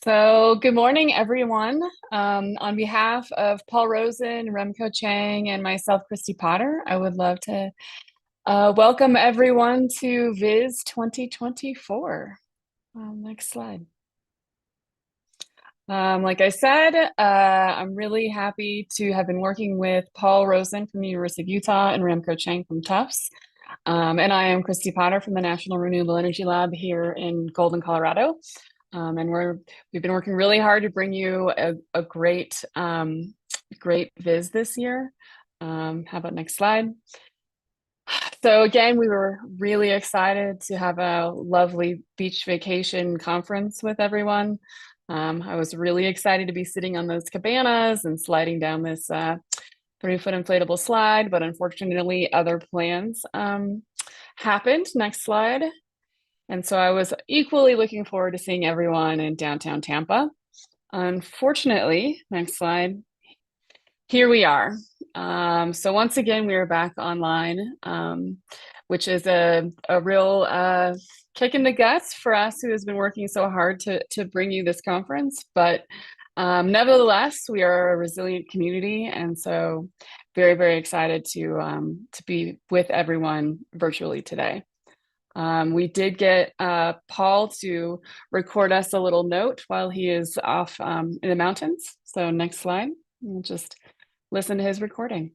So, good morning, everyone. On behalf of Paul Rosen, Remco Chang, and myself, Christy Potter, I would love to welcome everyone to VIS 2024. Next slide. Like I said, I'm really happy to have been working with Paul Rosen from the University of Utah and Remco Chang from Tufts. And I am Christy Potter from the National Renewable Energy Lab here in Golden, Colorado. And we've been working really hard to bring you a great viz this year. How about next slide? So again, we were really excited to have a lovely beach vacation conference with everyone. I was really excited to be sitting on those cabanas and sliding down this 3-foot inflatable slide, but unfortunately other plans happened. Next slide. And so I was equally looking forward to seeing everyone in downtown Tampa. Unfortunately, next slide, here we are. So once again, we are back online, which is a real kick in the guts for us who has been working so hard to bring you this conference. But nevertheless, we are a resilient community, and so very, very excited to be with everyone virtually today. We did get Paul to record us a little note while he is off in the mountains. So next slide, we'll just listen to his recording.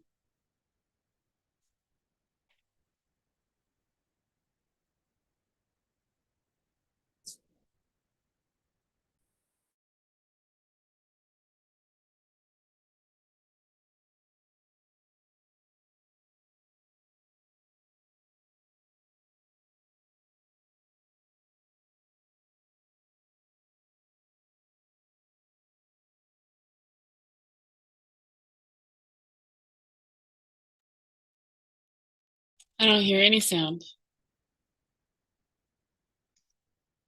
I don't hear any sound.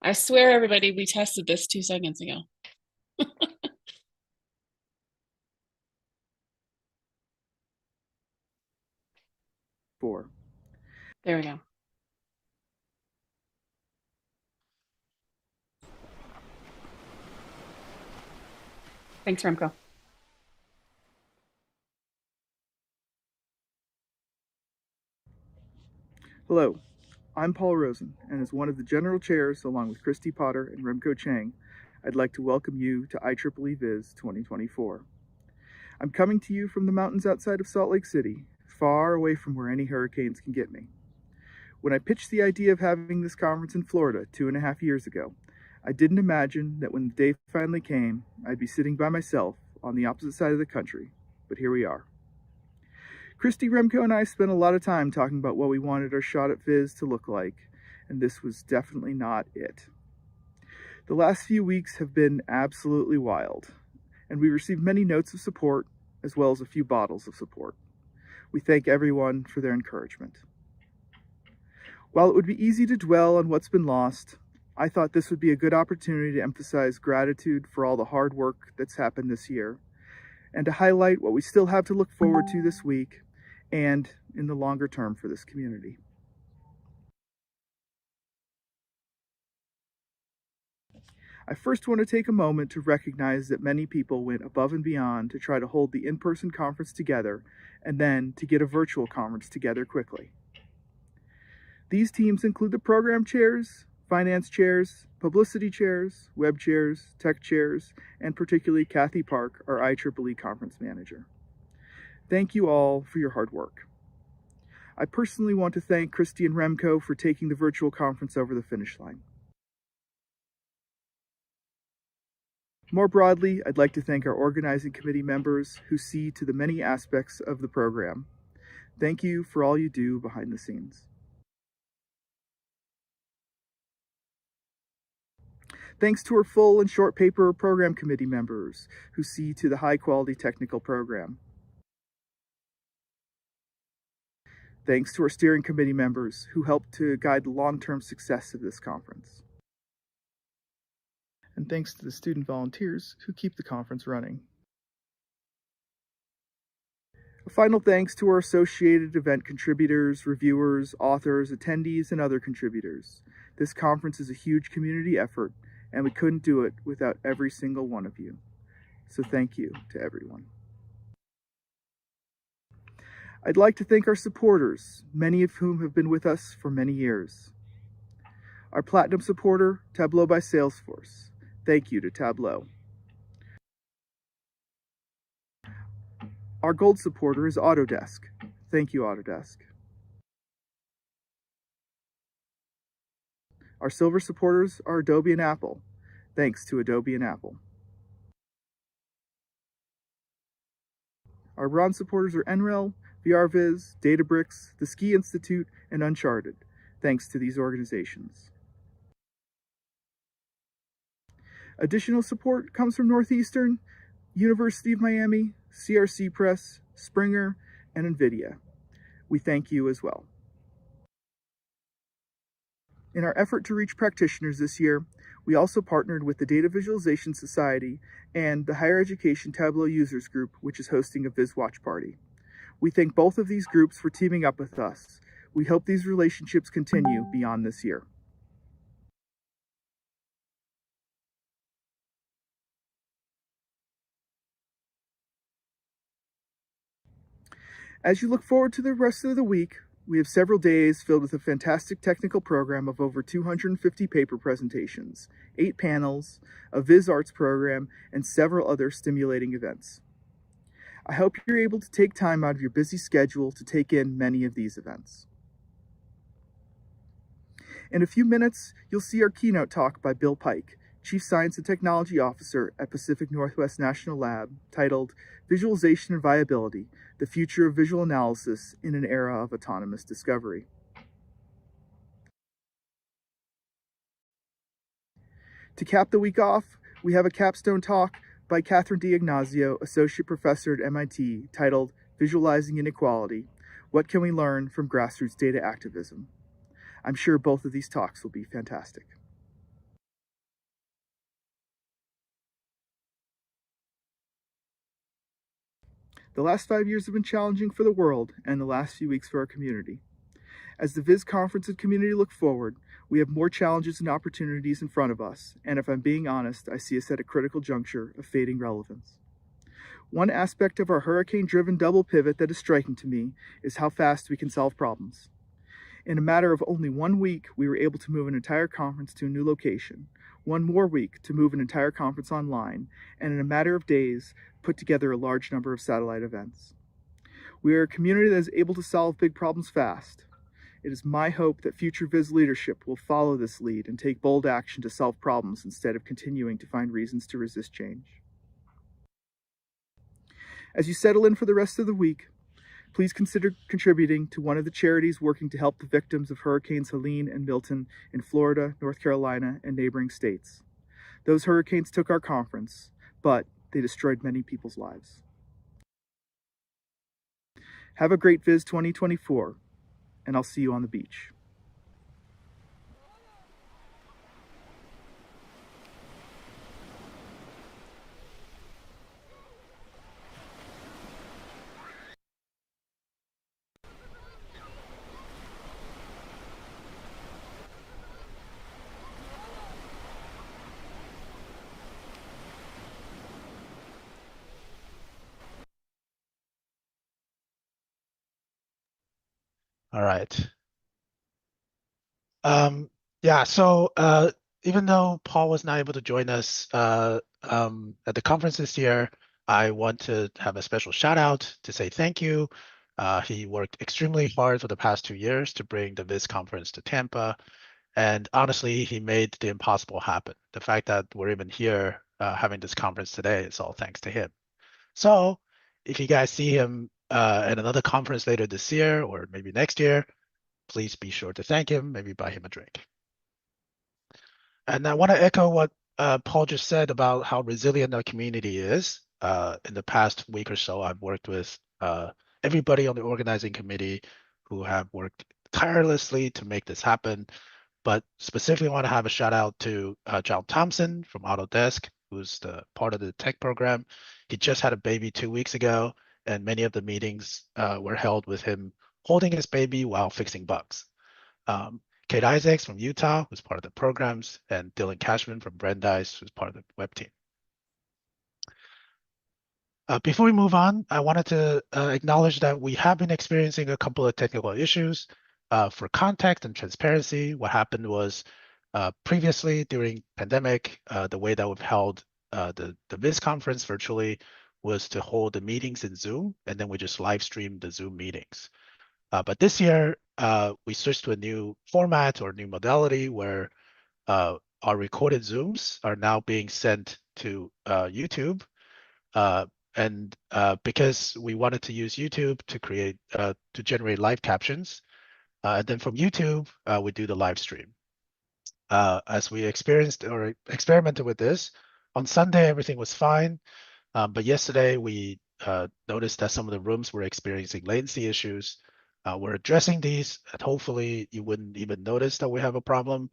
I swear, everybody, we tested this 2 seconds ago. Four. There we go. Thanks, Remco. Hello, I'm Paul Rosen, and as one of the general chairs, along with Christy Potter and Remco Chang, I'd like to welcome you to IEEE VIS 2024. I'm coming to you from the mountains outside of Salt Lake City, far away from where any hurricanes can get me. When I pitched the idea of having this conference in Florida 2.5 years ago, I didn't imagine that when the day finally came, I'd be sitting by myself on the opposite side of the country, but here we are. Christy, Remco, and I spent a lot of time talking about what we wanted our shot at VIS to look like, and this was definitely not it. The last few weeks have been absolutely wild, and we received many notes of support, as well as a few bottles of support. We thank everyone for their encouragement. While it would be easy to dwell on what's been lost, I thought this would be a good opportunity to emphasize gratitude for all the hard work that's happened this year, and to highlight what we still have to look forward to this week and in the longer term for this community. I first want to take a moment to recognize that many people went above and beyond to try to hold the in-person conference together and then to get a virtual conference together quickly. These teams include the program chairs, finance chairs, publicity chairs, web chairs, tech chairs, and particularly Kathy Park, our IEEE conference manager. Thank you all for your hard work. I personally want to thank Christy and Remco for taking the virtual conference over the finish line. More broadly, I'd like to thank our organizing committee members who see to the many aspects of the program. Thank you for all you do behind the scenes. Thanks to our full and short paper program committee members who see to the high quality technical program. Thanks to our steering committee members who help to guide the long-term success of this conference. And thanks to the student volunteers who keep the conference running. A final thanks to our associated event contributors, reviewers, authors, attendees, and other contributors. This conference is a huge community effort, and we couldn't do it without every single one of you. So thank you to everyone. I'd like to thank our supporters, many of whom have been with us for many years. Our Platinum supporter, Tableau by Salesforce. Thank you to Tableau. Our Gold supporter is Autodesk. Thank you, Autodesk. Our Silver supporters are Adobe and Apple. Thanks to Adobe and Apple. Our Bronze supporters are NREL, VRVIS, Databricks, the Ski Institute, and Uncharted. Thanks to these organizations. Additional support comes from Northeastern, University of Miami, CRC Press, Springer, and NVIDIA. We thank you as well. In our effort to reach practitioners this year, we also partnered with the Data Visualization Society and the Higher Education Tableau Users Group, which is hosting a VIS Watch Party. We thank both of these groups for teaming up with us. We hope these relationships continue beyond this year. As you look forward to the rest of the week, we have several days filled with a fantastic technical program of over 250 paper presentations, 8 panels, a Viz Arts program, and several other stimulating events. I hope you're able to take time out of your busy schedule to take in many of these events. In a few minutes, you'll see our keynote talk by Bill Pike, Chief Science and Technology Officer at Pacific Northwest National Lab, titled Visualization and Viability, the Future of Visual Analysis in an Era of Autonomous Discovery. To cap the week off, we have a capstone talk by Catherine D'Ignazio, Associate Professor at MIT, titled Visualizing Inequality, What Can We Learn from Grassroots Data Activism? I'm sure both of these talks will be fantastic. The last 5 years have been challenging for the world, and the last few weeks for our community. As the VIS conference and community look forward, we have more challenges and opportunities in front of us, and if I'm being honest, I see us at a critical juncture of fading relevance. One aspect of our hurricane-driven double pivot that is striking to me is how fast we can solve problems. In a matter of only 1 week, we were able to move an entire conference to a new location, 1 more week to move an entire conference online, and in a matter of days, put together a large number of satellite events. We are a community that is able to solve big problems fast. It is my hope that future VIS leadership will follow this lead and take bold action to solve problems instead of continuing to find reasons to resist change. As you settle in for the rest of the week, please consider contributing to one of the charities working to help the victims of Hurricanes Helene and Milton in Florida, North Carolina, and neighboring states. Those hurricanes took our conference, but they destroyed many people's lives. Have a great VIS 2024, and I'll see you on the beach. All right. Yeah, so even though Paul was not able to join us at the conference this year, I want to have a special shout out to say thank you. He worked extremely hard for the past 2 years to bring the VIS conference to Tampa. And honestly, he made the impossible happen. The fact that we're even here having this conference today is all thanks to him. So if you guys see him at another conference later this year or maybe next year, please be sure to thank him, maybe buy him a drink. And I want to echo what Paul just said about how resilient our community is. In the past week or so, I've worked with everybody on the organizing committee who have worked tirelessly to make this happen. But specifically want to have a shout out to John Thompson from Autodesk, who's the part of the tech program. He just had a baby 2 weeks ago, and many of the meetings were held with him holding his baby while fixing bugs. Kate Isaacs from Utah, who's part of the programs, and Dylan Cashman from Brandeis, who's part of the web team. Before we move on, I wanted to acknowledge that we have been experiencing a couple of technical issues. For context and transparency, what happened was previously during pandemic, the way that we've held the VIS conference virtually was to hold the meetings in Zoom, and then we just live stream the Zoom meetings. But this year, we switched to a new format or new modality where our recorded Zooms are now being sent to YouTube. And because we wanted to use YouTube to create to generate live captions, and then from YouTube we do the live stream. As we experienced or experimented with this, on Sunday everything was fine, but yesterday we noticed that some of the rooms were experiencing latency issues. We're addressing these, and hopefully you wouldn't even notice that we have a problem.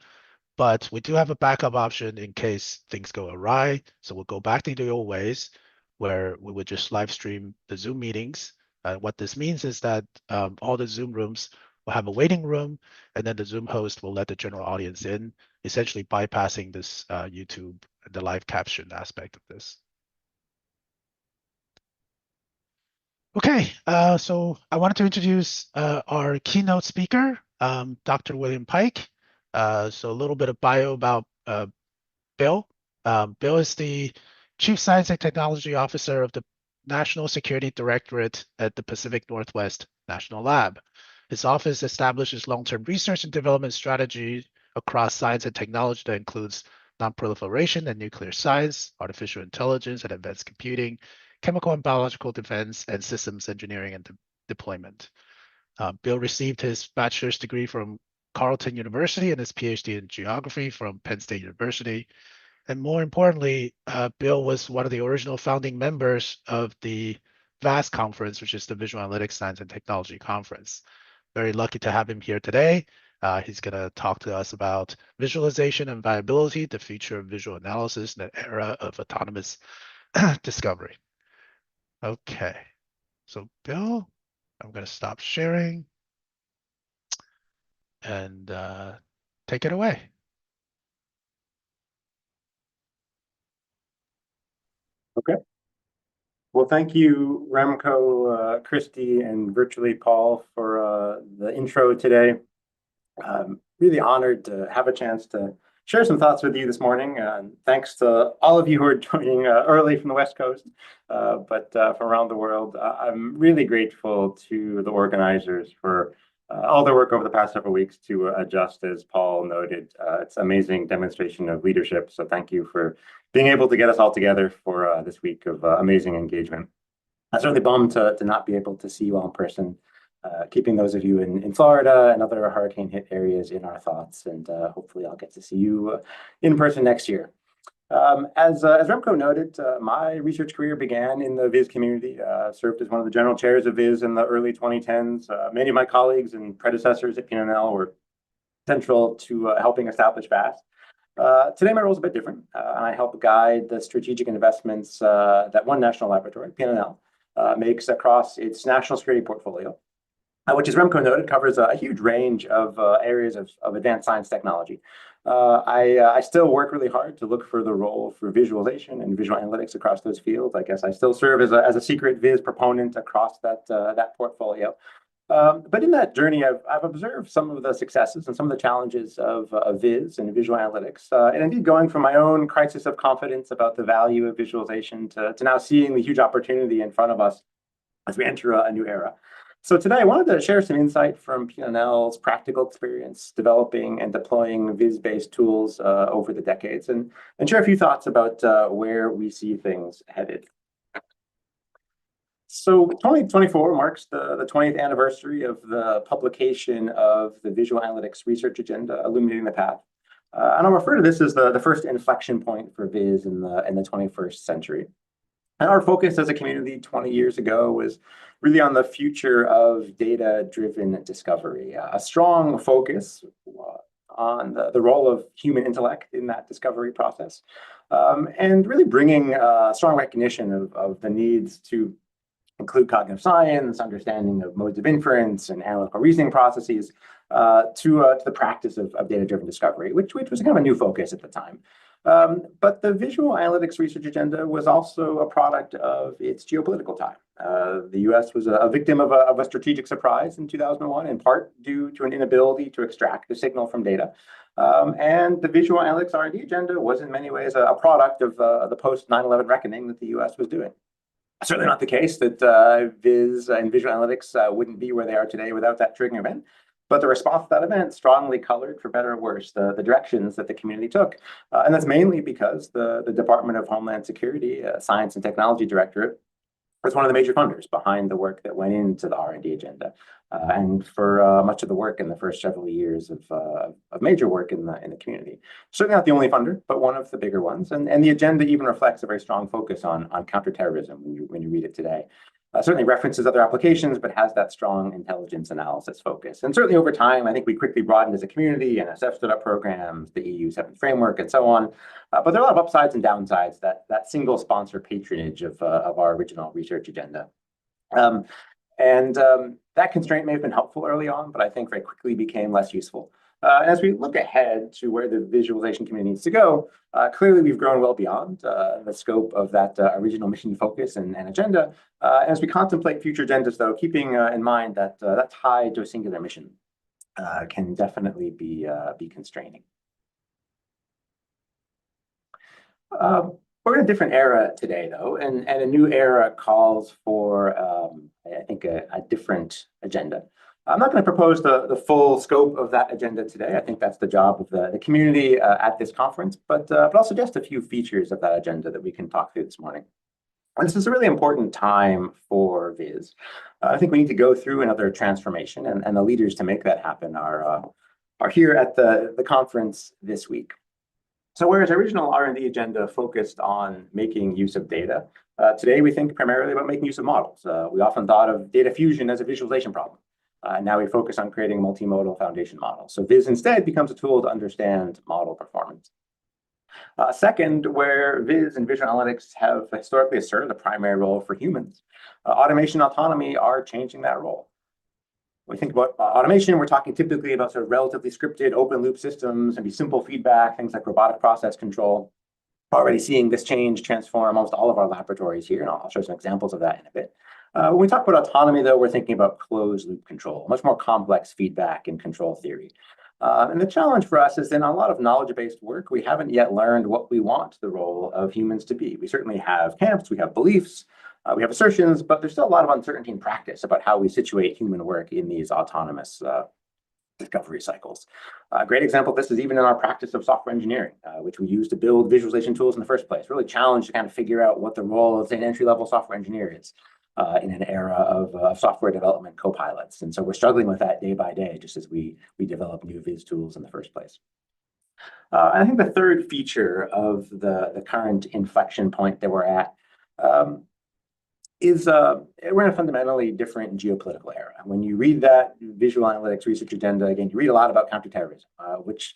But we do have a backup option in case things go awry. So we'll go back to the old ways where we would just live stream the Zoom meetings. What this means is that all the Zoom rooms will have a waiting room, and then the Zoom host will let the general audience in, essentially bypassing this YouTube, the live caption aspect of this. Okay, so I wanted to introduce our keynote speaker, Dr. William Pike. So a little bit of bio about Bill. Bill is the Chief Science and Technology Officer of the National Security Directorate at the Pacific Northwest National Lab. His office establishes long-term research and development strategy across science and technology that includes non-proliferation and nuclear science, artificial intelligence and advanced computing, chemical and biological defense, and systems engineering and deployment. Bill received his bachelor's degree from Carleton University and his PhD in geography from Penn State University. And more importantly, Bill was one of the original founding members of the VIS conference, which is the Visual Analytics Science and Technology Conference. Very lucky to have him here today. He's going to talk to us about visualization and viability, the future of visual analysis in the era of autonomous discovery. Okay, so Bill, I'm going to stop sharing and take it away. Okay. Well, thank you, Remco, Christy, and virtually Paul for the intro today. Really honored to have a chance to share some thoughts with you this morning. Thanks to all of you who are joining early from the West Coast, but from around the world. I'm really grateful to the organizers for all their work over the past several weeks to adjust, as Paul noted. It's an amazing demonstration of leadership. So thank you for being able to get us all together for this week of amazing engagement. I'm certainly bummed to not be able to see you all in person. Keeping those of you in Florida and other hurricane hit areas in our thoughts, and hopefully I'll get to see you in person next year. As Remco noted, my research career began in the VIS community. Served as one of the general chairs of VIS in the early 2010s. Many of my colleagues and predecessors at PNNL were central to helping establish VIS. Today, my role is a bit different, and I help guide the strategic investments that one national laboratory, PNNL, makes across its national security portfolio, which, as Remco noted, covers a huge range of areas of advanced science technology. I still work really hard to look for the role for visualization and visual analytics across those fields. I guess I still serve as a secret VIS proponent across that portfolio. But in that journey, I've observed some of the successes and some of the challenges of VIS and visual analytics, and indeed going from my own crisis of confidence about the value of visualization to now seeing the huge opportunity in front of us as we enter a new era. So today I wanted to share some insight from PNL's practical experience developing and deploying VIS-based tools over the decades, and share a few thoughts about where we see things headed. So 2024 marks the 20th anniversary of the publication of the Visual Analytics Research Agenda, Illuminating the Path. And I'll refer to this as the first inflection point for VIS in the 21st century. And our focus as a community 20 years ago was really on the future of data-driven discovery, a strong focus on the role of human intellect in that discovery process, and really bringing strong recognition of the needs to include cognitive science, understanding of modes of inference, and analytical reasoning processes, to the practice of data-driven discovery, which was kind of a new focus at the time. But the visual analytics research agenda was also a product of its geopolitical time. The US was a victim of a strategic surprise in 2001, in part due to an inability to extract the signal from data. And the visual analytics R&D agenda was in many ways a product of the post 9/11 reckoning that the US was doing. Certainly not the case that VIS and visual analytics wouldn't be where they are today without that triggering event. But the response to that event strongly colored, for better or worse, the directions that the community took. And that's mainly because the Department of Homeland Security Science and Technology Directorate was one of the major funders behind the work that went into the R&D agenda. And for much of the work in the first several years of major work in the community. Certainly not the only funder, but one of the bigger ones. And the agenda even reflects a very strong focus on counterterrorism when you read it today. Certainly references other applications, but has that strong intelligence analysis focus. And certainly over time, I think we quickly broadened as a community. NSF stood up programs, the EU 7th framework, and so on. But there are a lot of upsides and downsides that single sponsor patronage of our original research agenda. That constraint may have been helpful early on, but I think very quickly became less useful. And as we look ahead to where the visualization community needs to go, clearly we've grown well beyond the scope of that original mission focus and agenda. As we contemplate future agendas, though, keeping in mind that that tied to a singular mission can definitely be constraining. We're in a different era today, though, and a new era calls for, I think, a different agenda. I'm not going to propose the full scope of that agenda today. I think that's the job of the community at this conference, but I'll suggest a few features of that agenda that we can talk through this morning. And this is a really important time for VIS. I think we need to go through another transformation, and the leaders to make that happen are here at the conference this week. So whereas our original R&D agenda focused on making use of data, today we think primarily about making use of models. We often thought of data fusion as a visualization problem. Now we focus on creating multimodal foundation models. So VIS instead becomes a tool to understand model performance. Second, where VIS and visual analytics have historically asserted a primary role for humans, automation and autonomy are changing that role. When we think about automation, we're talking typically about sort of relatively scripted open loop systems and simple feedback, things like robotic process control. Already seeing this change transform almost all of our laboratories here, and I'll show some examples of that in a bit. When we talk about autonomy, though, we're thinking about closed loop control, much more complex feedback and control theory. And the challenge for us is in a lot of knowledge-based work, we haven't yet learned what we want the role of humans to be. We certainly have camps, we have beliefs, we have assertions, but there's still a lot of uncertainty in practice about how we situate human work in these autonomous discovery cycles. A great example of this is even in our practice of software engineering, which we use to build visualization tools in the first place. Really challenged to kind of figure out what the role of, say, an entry-level software engineer is. In an era of software development co-pilots. And so we're struggling with that day by day, just as we develop new VIS tools in the first place. I think the third feature of the current inflection point that we're at is we're in a fundamentally different geopolitical era. When you read that visual analytics research agenda, again, you read a lot about counterterrorism, which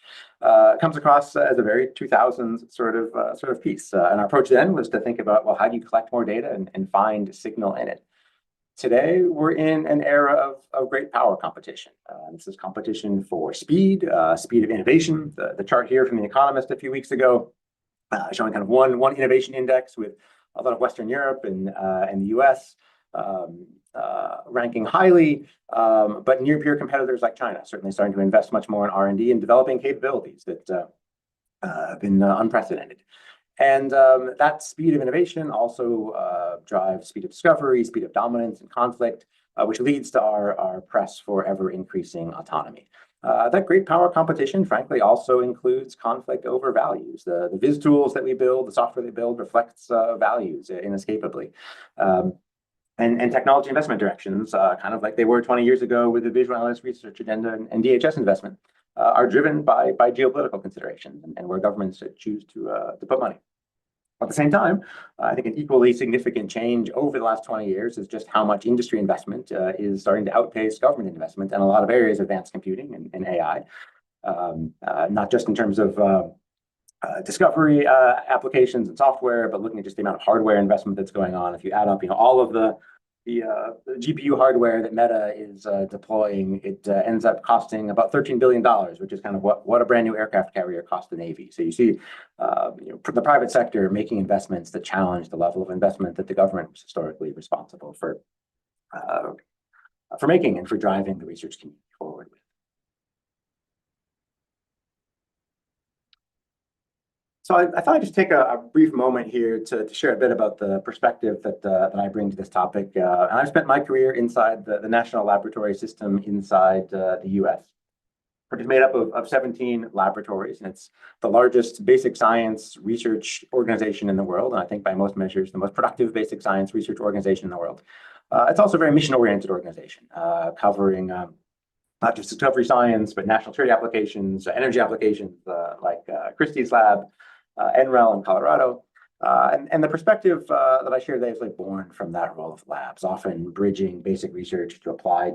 comes across as a very 2000s sort of piece. And our approach then was to think about, well, how do you collect more data and find signal in it? Today, we're in an era of great power competition. This is competition for speed, speed of innovation. The chart here from The Economist a few weeks ago showing kind of one innovation index with a lot of Western Europe and the US ranking highly, but near peer competitors like China certainly starting to invest much more in R&D and developing capabilities that have been unprecedented. And that speed of innovation also drives speed of discovery, speed of dominance and conflict, which leads to our press for ever increasing autonomy. That great power competition, frankly, also includes conflict over values. The VIS tools that we build, the software they build reflects values inescapably. And technology investment directions, kind of like they were 20 years ago with the visual analytics research agenda and DHS investment, are driven by geopolitical considerations and where governments choose to put money. At the same time, I think an equally significant change over the last 20 years is just how much industry investment is starting to outpace government investment in a lot of areas of advanced computing and AI, not just in terms of discovery applications and software, but looking at just the amount of hardware investment that's going on. If you add up, all of the the GPU hardware that Meta is deploying, it ends up costing about $13 billion, which is kind of what a brand new aircraft carrier cost the Navy. So you see the private sector making investments that challenge the level of investment that the government was historically responsible for making and for driving the research community forward with. So I thought I'd just take a brief moment here to share a bit about the perspective that I bring to this topic. And I've spent my career inside the national laboratory system inside the US. Which is made up of 17 laboratories, and it's the largest basic science research organization in the world, and I think by most measures, the most productive basic science research organization in the world. It's also a very mission-oriented organization, covering not just discovery science, but national security applications, energy applications, like Christie's lab, NREL in Colorado. And the perspective that I share today is like born from that role of labs, often bridging basic research to applied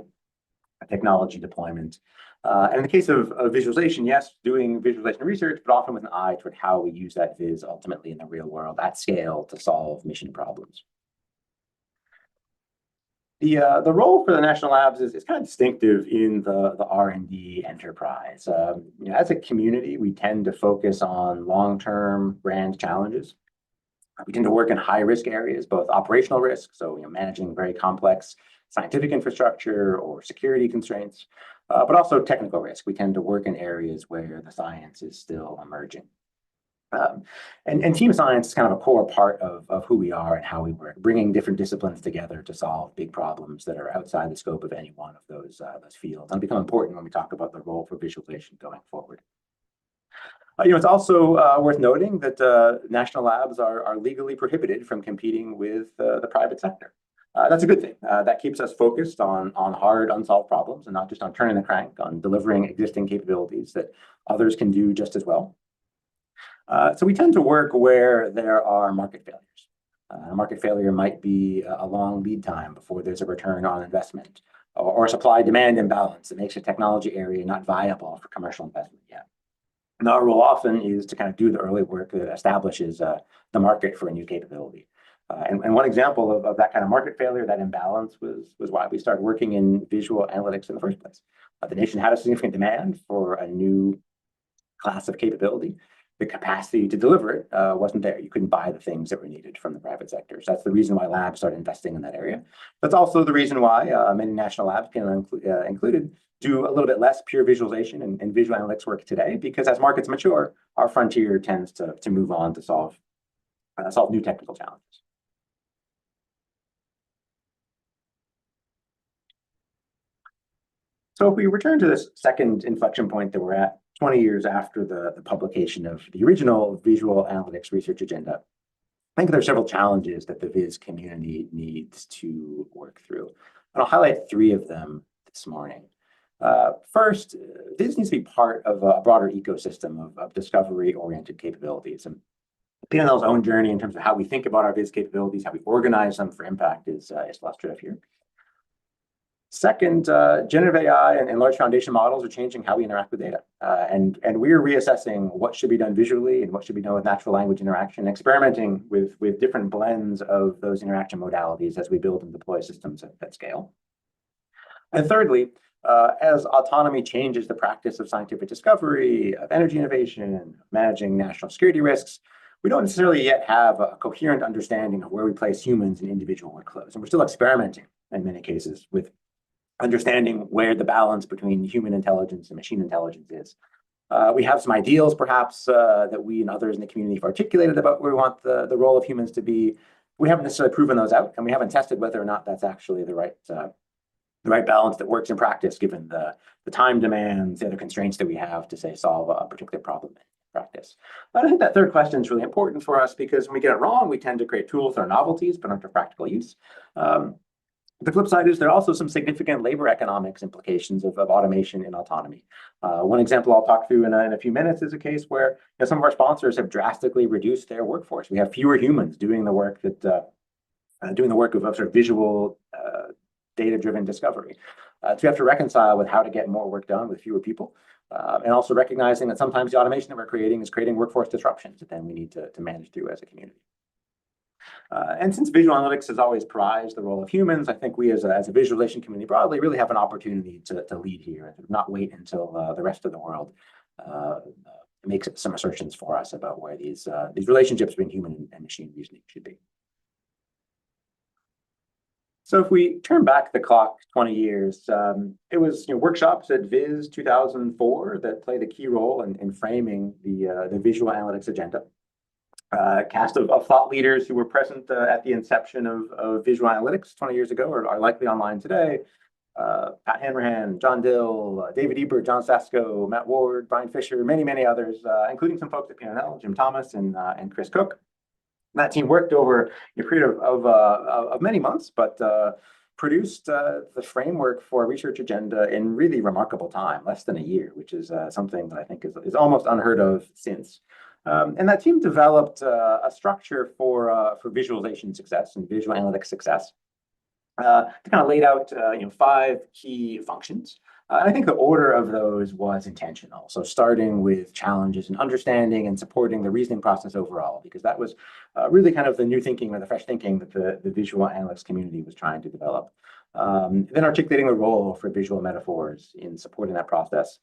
technology deployment. And in the case of visualization, yes, doing visualization research, but often with an eye toward how we use that viz ultimately in the real world at scale to solve mission problems. The role for the national labs is kind of distinctive in the R&D enterprise. As a community, we tend to focus on long-term brand challenges. We tend to work in high-risk areas, both operational risk, so managing very complex scientific infrastructure or security constraints, but also technical risk. We tend to work in areas where the science is still emerging. And team science is kind of a core part of who we are and how we work, bringing different disciplines together to solve big problems that are outside the scope of any one of those fields. And become important when we talk about the role for visualization going forward. It's also worth noting that national labs are legally prohibited from competing with the private sector. That's a good thing. That keeps us focused on hard, unsolved problems and not just on turning the crank, on delivering existing capabilities that others can do just as well. So we tend to work where there are market failures. A market failure might be a long lead time before there's a return on investment, or a supply-demand imbalance that makes a technology area not viable for commercial investment yet. And our role often is to kind of do the early work that establishes the market for a new capability. And one example of that kind of market failure, that imbalance, was why we started working in visual analytics in the first place. The nation had a significant demand for a new class of capability. The capacity to deliver it wasn't there. You couldn't buy the things that were needed from the private sector. So that's the reason why labs started investing in that area. That's also the reason why many national labs, included, do a little bit less pure visualization and visual analytics work today, because as markets mature, our frontier tends to move on to solve new technical challenges. So if we return to this second inflection point that we're at, 20 years after the publication of the original visual analytics research agenda, I think there are several challenges that the Viz community needs to work through. And I'll highlight 3 of them this morning. First, Viz needs to be part of a broader ecosystem of discovery-oriented capabilities. And P&L's own journey in terms of how we think about our Viz capabilities, how we organize them for impact is illustrative here. Second, generative AI and large foundation models are changing how we interact with data. And we're reassessing what should be done visually and what should be done with natural language interaction, experimenting with different blends of those interaction modalities as we build and deploy systems at scale. And thirdly, as autonomy changes the practice of scientific discovery, of energy innovation, managing national security risks, we don't necessarily yet have a coherent understanding of where we place humans in individual workflows. And we're still experimenting in many cases with understanding where the balance between human intelligence and machine intelligence is. We have some ideals, perhaps, that we and others in the community have articulated about where we want the role of humans to be. We haven't necessarily proven those out, and we haven't tested whether or not that's actually the right balance that works in practice, given the time demands, the other constraints that we have to, say, solve a particular problem in practice. But I think that third question is really important for us, because when we get it wrong, we tend to create tools that are novelties but aren't of practical use. The flip side is there are also some significant labor economics implications of automation and autonomy. One example I'll talk through in a few minutes is a case where some of our sponsors have drastically reduced their workforce. We have fewer humans doing the work of sort of visual data-driven discovery. So we have to reconcile with how to get more work done with fewer people, and also recognizing that sometimes the automation that we're creating is creating workforce disruptions that then we need to manage through as a community. And since visual analytics has always prized the role of humans, I think we as a visualization community broadly really have an opportunity to lead here and not wait until the rest of the world makes some assertions for us about where these relationships between human and machine reasoning should be. So if we turn back the clock 20 years, it was workshops at VIS 2004 that played a key role in framing the visual analytics agenda. Cast of thought leaders who were present at the inception of visual analytics 20 years ago are likely online today. Pat Hanrahan, John Dill, David Ebert, John Sasko, Matt Ward, Brian Fisher, many others, including some folks at P&L, Jim Thomas and Chris Cook. That team worked over a period of many months, but produced the framework for a research agenda in really remarkable time, less than a year, which is something that I think is almost unheard of since. And that team developed a structure for visualization success and visual analytics success. They kind of laid out 5 key functions. And I think the order of those was intentional. So starting with challenges and understanding and supporting the reasoning process overall, because that was really kind of the new thinking or the fresh thinking that the visual analytics community was trying to develop. Then articulating the role for visual metaphors in supporting that process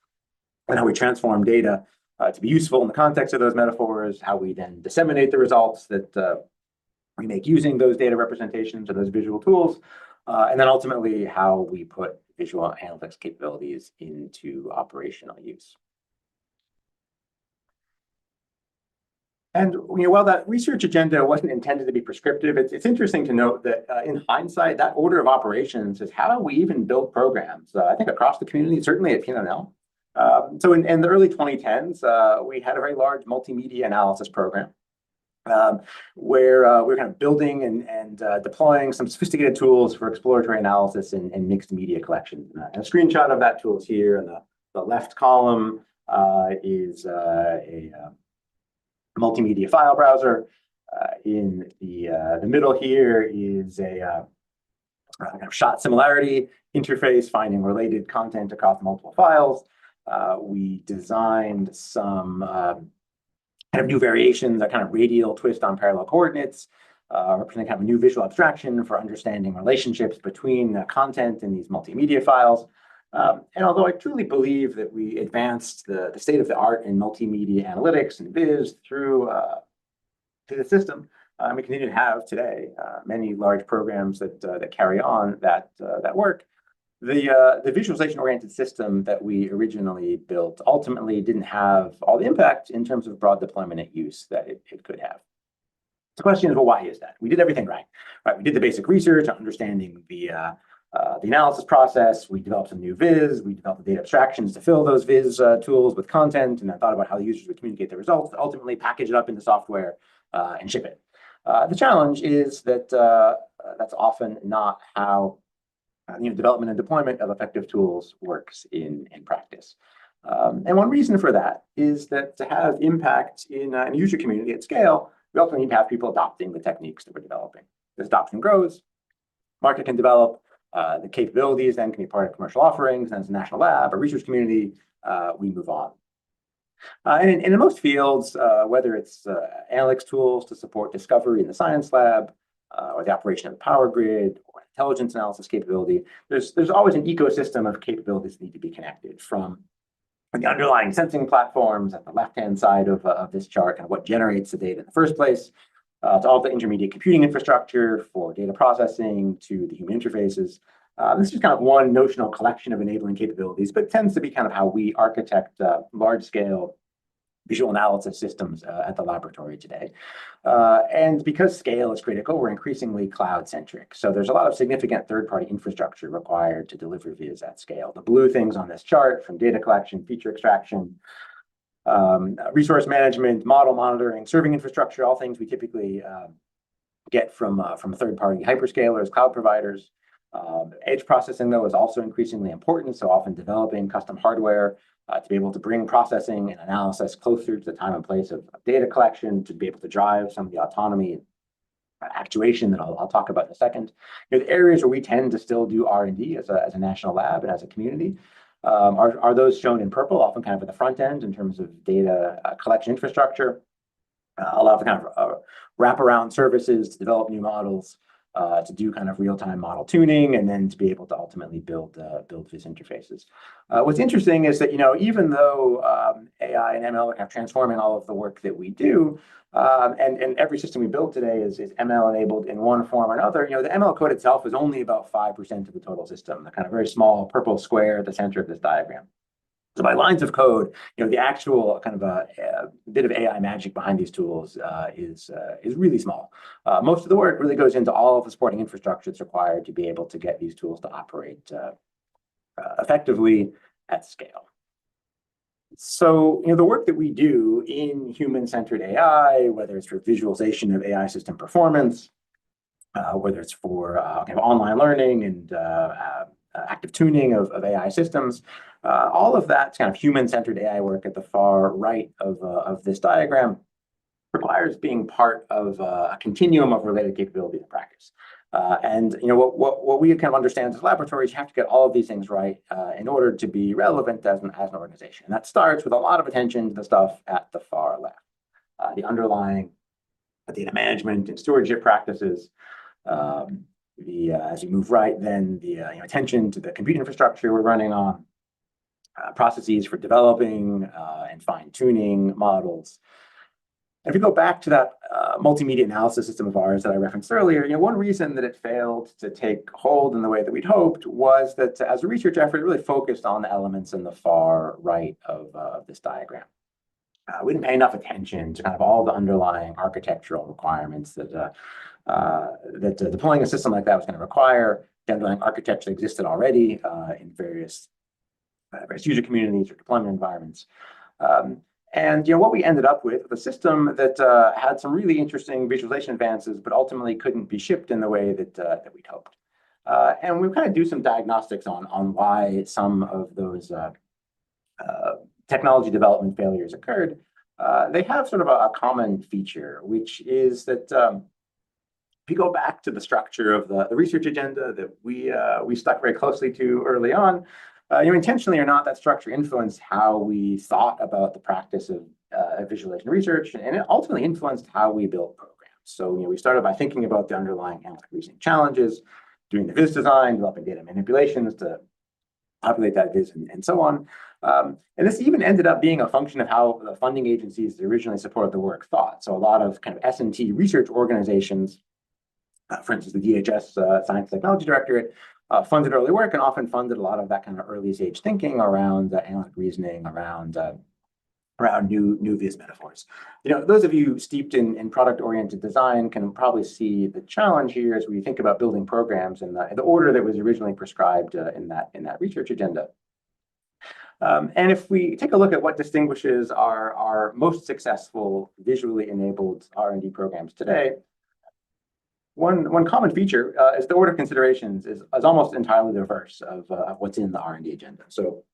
and how we transform data to be useful in the context of those metaphors, how we then disseminate the results that we make using those data representations or those visual tools, and then ultimately how we put visual analytics capabilities into operational use. And while that research agenda wasn't intended to be prescriptive, it's interesting to note that in hindsight, that order of operations is how we even build programs, I think across the community, certainly at P&L. So in the early 2010s, we had a very large multimedia analysis program where we're kind of building and deploying some sophisticated tools for exploratory analysis and mixed media collection. And a screenshot of that tool is here. In the left column is a multimedia file browser. In the middle here is a kind of shot similarity interface, finding related content across multiple files. We designed some kind of new variations, a kind of radial twist on parallel coordinates, representing kind of a new visual abstraction for understanding relationships between content in these multimedia files. And although I truly believe that we advanced the state of the art in multimedia analytics and viz through the system, we continue to have today many large programs that carry on that work. The visualization-oriented system that we originally built ultimately didn't have all the impact in terms of broad deployment and use that it could have. The question is, well, why is that? We did everything right. We did the basic research on understanding the analysis process. We developed some new viz. We developed the data abstractions to fill those viz tools with content, and I thought about how the users would communicate the results, ultimately package it up into software and ship it. The challenge is that that's often not how development and deployment of effective tools works in practice. And one reason for that is that to have impact in a user community at scale, we also need to have people adopting the techniques that we're developing. As adoption grows, market can develop, the capabilities then can be part of commercial offerings, and as a national lab, a research community, we move on. And in most fields, whether it's analytics tools to support discovery in the science lab, or the operation of the power grid, or intelligence analysis capability, there's always an ecosystem of capabilities that need to be connected, from the underlying sensing platforms at the left-hand side of this chart, and what generates the data in the first place, to all the intermediate computing infrastructure for data processing, to the human interfaces. This is kind of one notional collection of enabling capabilities, but tends to be kind of how we architect large-scale visual analysis systems at the laboratory today. And because scale is critical, we're increasingly cloud-centric. So there's a lot of significant third-party infrastructure required to deliver viz at scale. The blue things on this chart, from data collection, feature extraction, resource management, model monitoring, serving infrastructure, all things we typically get from third-party hyperscalers, cloud providers. Edge processing, though, is also increasingly important, so often developing custom hardware to be able to bring processing and analysis closer to the time and place of data collection, to be able to drive some of the autonomy and actuation that I'll talk about in a second. The areas where we tend to still do R&D as a national lab and as a community are those shown in purple, often kind of at the front end in terms of data collection infrastructure. a lot of kind of wraparound services to develop new models, to do kind of real-time model tuning, and then to be able to ultimately build VIS interfaces. What's interesting is that, even though AI and ML are kind of transforming all of the work that we do, and every system we build today is ML enabled in one form or another, the ML code itself is only about 5% of the total system, the kind of very small purple square at the center of this diagram. So by lines of code, the actual kind of a bit of AI magic behind these tools is really small. Most of the work really goes into all of the supporting infrastructure that's required to be able to get these tools to operate effectively at scale. So, the work that we do in human-centered AI, whether it's for visualization of AI system performance, whether it's for kind of online learning and active tuning of AI systems, all of that kind of human-centered AI work at the far right of this diagram requires being part of a continuum of related capability in practice. And what we kind of understand as laboratories, you have to get all of these things right in order to be relevant as an organization. And that starts with a lot of attention to the stuff at the far left, the underlying data management and stewardship practices. As you move right, then the attention to the compute infrastructure we're running on, processes for developing and fine-tuning models. If we go back to that multimedia analysis system of ours that I referenced earlier, one reason that it failed to take hold in the way that we'd hoped was that as a research effort, it really focused on the elements in the far right of this diagram. We didn't pay enough attention to kind of all the underlying architectural requirements that deploying a system like that was going to require. The underlying architecture existed already in various user communities or deployment environments. And what we ended up with a system that had some really interesting visualization advances, but ultimately couldn't be shipped in the way that we'd hoped. And we kind of do some diagnostics on why some of those technology development failures occurred. They have sort of a common feature, which is that if you go back to the structure of the research agenda that we stuck very closely to early on, intentionally or not, that structure influenced how we thought about the practice of visualization research, and it ultimately influenced how we built programs. So, we started by thinking about the underlying analytic reasoning challenges, doing the VIS design, developing data manipulations to populate that VIS, and so on. And this even ended up being a function of how the funding agencies that originally supported the work thought. So a lot of kind of S&T research organizations, for instance, the DHS Science Technology Directorate, funded early work and often funded a lot of that kind of early stage thinking around analytic reasoning, around new VIS metaphors. Those of you steeped in product-oriented design can probably see the challenge here as we think about building programs in the order that was originally prescribed in that research agenda. And if we take a look at what distinguishes our most successful visually enabled R&D programs today, one common feature is the order of considerations is almost entirely the reverse of what's in the R&D agenda. So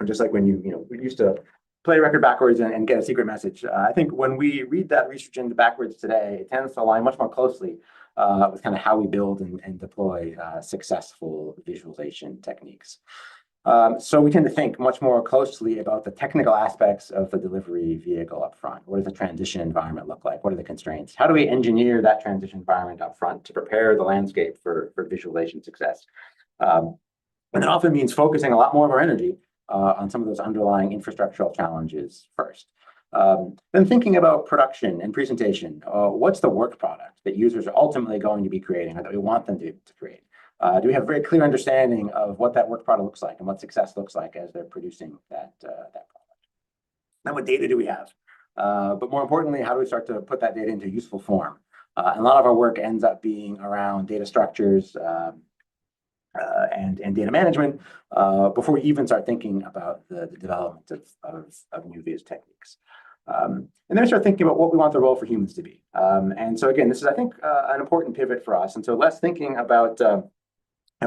just like when we used to play a record backwards and get a secret message, I think when we read that research agenda backwards today, it tends to align much more closely with kind of how we build and deploy successful visualization techniques. So we tend to think much more closely about the technical aspects of the delivery vehicle up front. What does the transition environment look like? What are the constraints? How do we engineer that transition environment up front to prepare the landscape for visualization success? And it often means focusing a lot more of our energy on some of those underlying infrastructural challenges first. Then thinking about production and presentation. What's the work product that users are ultimately going to be creating or that we want them to create? Do we have a very clear understanding of what that work product looks like and what success looks like as they're producing that product? Then what data do we have? But more importantly, how do we start to put that data into useful form? And a lot of our work ends up being around data structures and data management before we even start thinking about the development of new VIS techniques. And then we start thinking about what we want the role for humans to be. And so again, this is, I think, an important pivot for us. And so less thinking about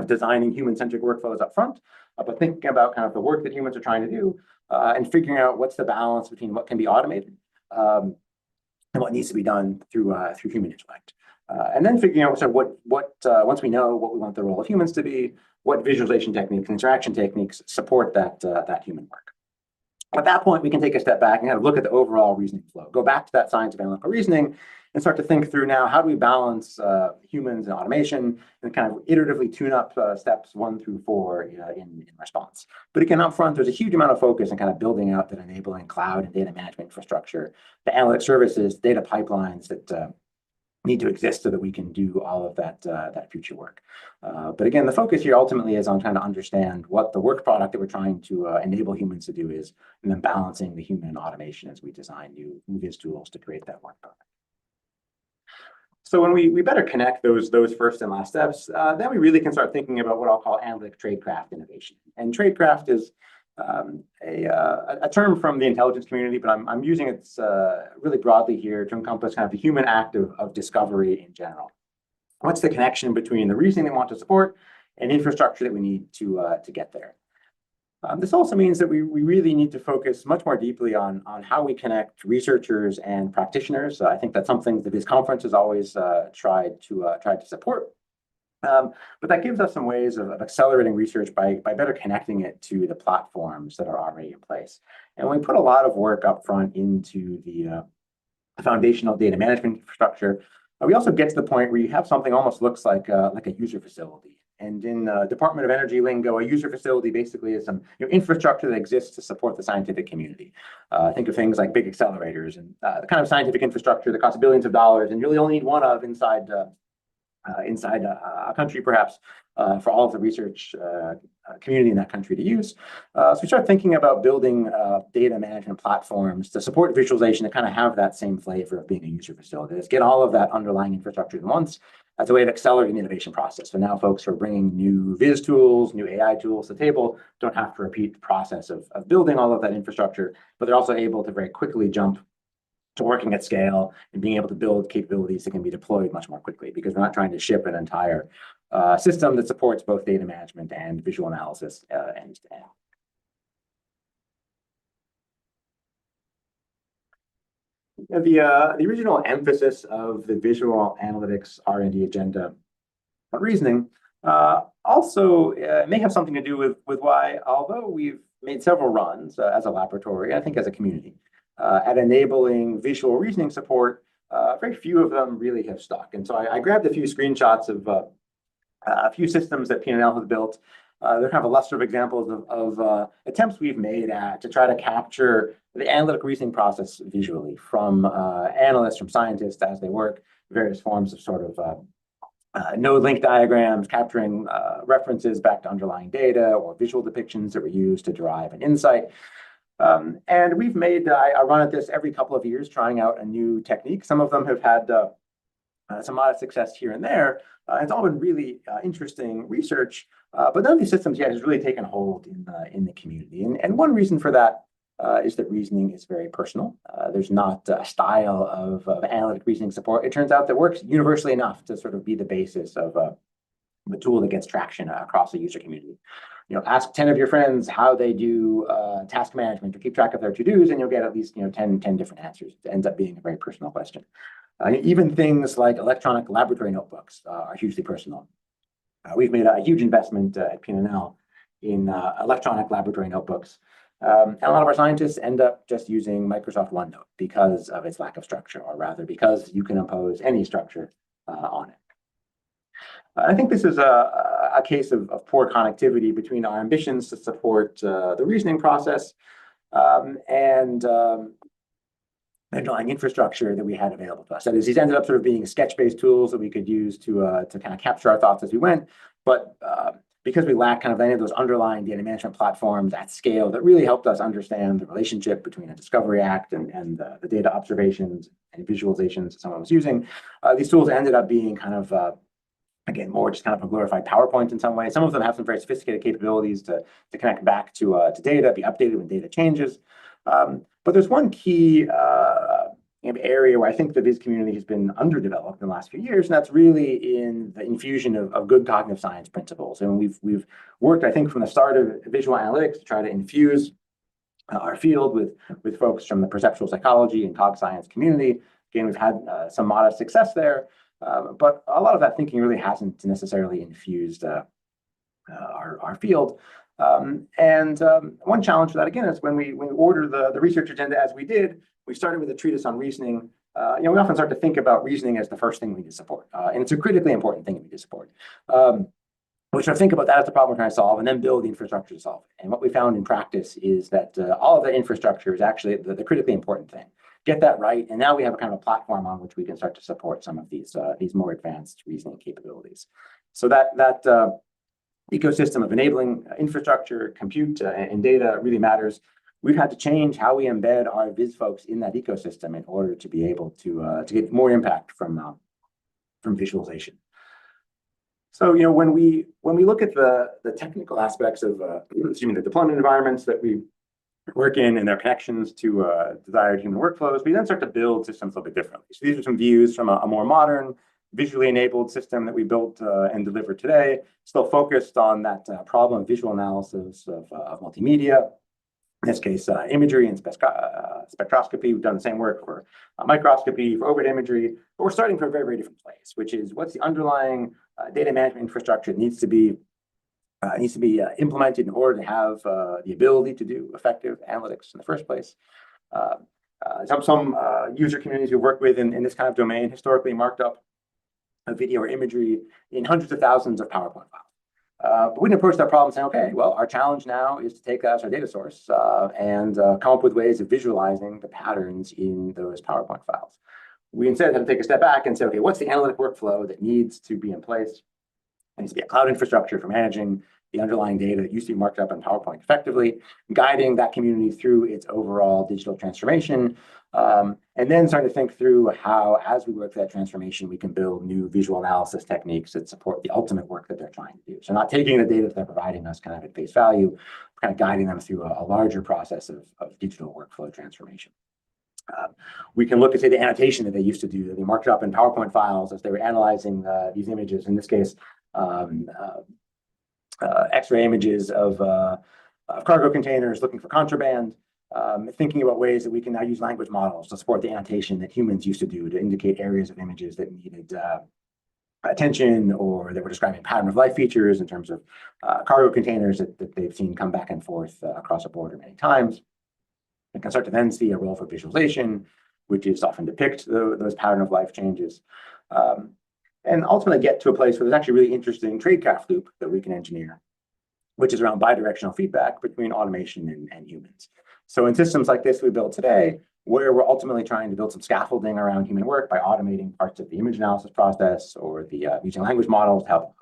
designing human-centric workflows up front, but thinking about kind of the work that humans are trying to do and figuring out what's the balance between what can be automated and what needs to be done through human intellect. And then figuring out sort of once we know what we want the role of humans to be, what visualization techniques and interaction techniques support that human work. At that point, we can take a step back and kind of look at the overall reasoning flow, go back to that science of analytical reasoning, and start to think through now, how do we balance humans and automation, and kind of iteratively tune up steps 1 through 4 in response. But again, up front, there's a huge amount of focus on kind of building out that enabling cloud and data management infrastructure, the analytic services, data pipelines that need to exist so that we can do all of that future work. But again, the focus here ultimately is on trying to understand what the work product that we're trying to enable humans to do is, and then balancing the human and automation as we design new VIS tools to create that work product. So when we better connect those first and last steps, then we really can start thinking about what I'll call analytic tradecraft innovation. And tradecraft is a term from the intelligence community, but I'm using it really broadly here to encompass kind of the human act of discovery in general. What's the connection between the reasoning we want to support and infrastructure that we need to get there? This also means that we really need to focus much more deeply on how we connect researchers and practitioners. I think that's something that this conference has always tried to support. But that gives us some ways of accelerating research by better connecting it to the platforms that are already in place. And we put a lot of work up front into the foundational data management infrastructure. We also get to the point where you have something almost looks like a user facility. And in Department of Energy lingo, a user facility basically is some infrastructure that exists to support the scientific community. Think of things like big accelerators and the kind of scientific infrastructure that costs billions of dollars, and you really only need one of inside a country, perhaps, for all of the research community in that country to use. So we start thinking about building data management platforms to support visualization to kind of have that same flavor of being a user facility. Let's get all of that underlying infrastructure at once. That's a way of accelerating the innovation process. So now folks who are bringing new VIS tools, new AI tools to the table don't have to repeat the process of building all of that infrastructure, but they're also able to very quickly jump to working at scale and being able to build capabilities that can be deployed much more quickly, because we're not trying to ship an entire system that supports both data management and visual analysis end to end. The original emphasis of the visual analytics R&D agenda reasoning also may have something to do with why, although we've made several runs as a laboratory, I think as a community, at enabling visual reasoning support, very few of them really have stuck. And so I grabbed a few screenshots of a few systems that P&L has built. They're kind of illustrative examples of attempts we've made to try to capture the analytic reasoning process visually from analysts, from scientists as they work, various forms of sort of node link diagrams, capturing references back to underlying data or visual depictions that were used to derive an insight. And we've made, I run at this every couple of years, trying out a new technique. Some of them have had some modest success here and there. It's all been really interesting research, but none of these systems yet has really taken hold in the community. And one reason for that is that reasoning is very personal. There's not a style of analytic reasoning support, it turns out, that works universally enough to sort of be the basis of the tool that gets traction across the user community. Ask 10 of your friends how they do task management or keep track of their to-dos, and you'll get at least 10 different answers. It ends up being a very personal question. Even things like electronic laboratory notebooks are hugely personal. We've made a huge investment at P&L in electronic laboratory notebooks. And a lot of our scientists end up just using Microsoft OneNote because of its lack of structure, or rather because you can impose any structure on it. I think this is a case of poor connectivity between our ambitions to support the reasoning process and underlying infrastructure that we had available to us. That is, these ended up sort of being sketch-based tools that we could use to kind of capture our thoughts as we went. But because we lack kind of any of those underlying data management platforms at scale that really helped us understand the relationship between a discovery act and the data observations and visualizations someone was using, these tools ended up being kind of again, more just kind of a glorified PowerPoint in some way. Some of them have some very sophisticated capabilities to connect back to data, be updated when data changes. But there's one key area where I think the VIS community has been underdeveloped in the last few years, and that's really in the infusion of good cognitive science principles. And we've worked, I think, from the start of visual analytics to try to infuse our field with folks from the perceptual psychology and cog science community. Again, we've had some modest success there. But a lot of that thinking really hasn't necessarily infused our field. One challenge for that, again, is when we order the research agenda as we did, we started with a treatise on reasoning. We often start to think about reasoning as the first thing we need to support. And it's a critically important thing we need to support. We should think about that as the problem we're trying to solve and then build the infrastructure to solve it. And what we found in practice is that all of the infrastructure is actually the critically important thing. Get that right, and now we have a kind of a platform on which we can start to support some of these more advanced reasoning capabilities. So that ecosystem of enabling infrastructure, compute, and data really matters. We've had to change how we embed our Viz folks in that ecosystem in order to be able to get more impact from visualization. So, when we look at the technical aspects of the deployment environments that we work in and their connections to desired human workflows, we then start to build systems a little bit differently. So these are some views from a more modern, visually enabled system that we built and delivered today, still focused on that problem of visual analysis of multimedia. In this case, imagery and spectroscopy. We've done the same work for microscopy, for overhead imagery, but we're starting from a very, very different place, which is what's the underlying data management infrastructure that needs to be implemented in order to have the ability to do effective analytics in the first place. Some user communities we've worked with in this kind of domain historically marked up video or imagery in hundreds of thousands of PowerPoint files. But we can approach that problem saying, okay, well, our challenge now is to take that as our data source and come up with ways of visualizing the patterns in those PowerPoint files. We instead have to take a step back and say, okay, what's the analytic workflow that needs to be in place? There needs to be a cloud infrastructure for managing the underlying data that used to be marked up in PowerPoint effectively, guiding that community through its overall digital transformation, and then starting to think through how, as we work through that transformation, we can build new visual analysis techniques that support the ultimate work that they're trying to do. So not taking the data that they're providing us kind of at face value, kind of guiding them through a larger process of digital workflow transformation. We can look at, say, the annotation that they used to do, that they marked up in PowerPoint files as they were analyzing these images, in this case, X-ray images of cargo containers looking for contraband, thinking about ways that we can now use language models to support the annotation that humans used to do to indicate areas of images that needed attention or that were describing pattern of life features in terms of cargo containers that they've seen come back and forth across a border many times. We can start to then see a role for visualization, which is often depict those pattern of life changes. And ultimately get to a place where there's actually a really interesting tradecraft loop that we can engineer, which is around bidirectional feedback between automation and humans. So in systems like this we build today, where we're ultimately trying to build some scaffolding around human work by automating parts of the image analysis process or the using language models to help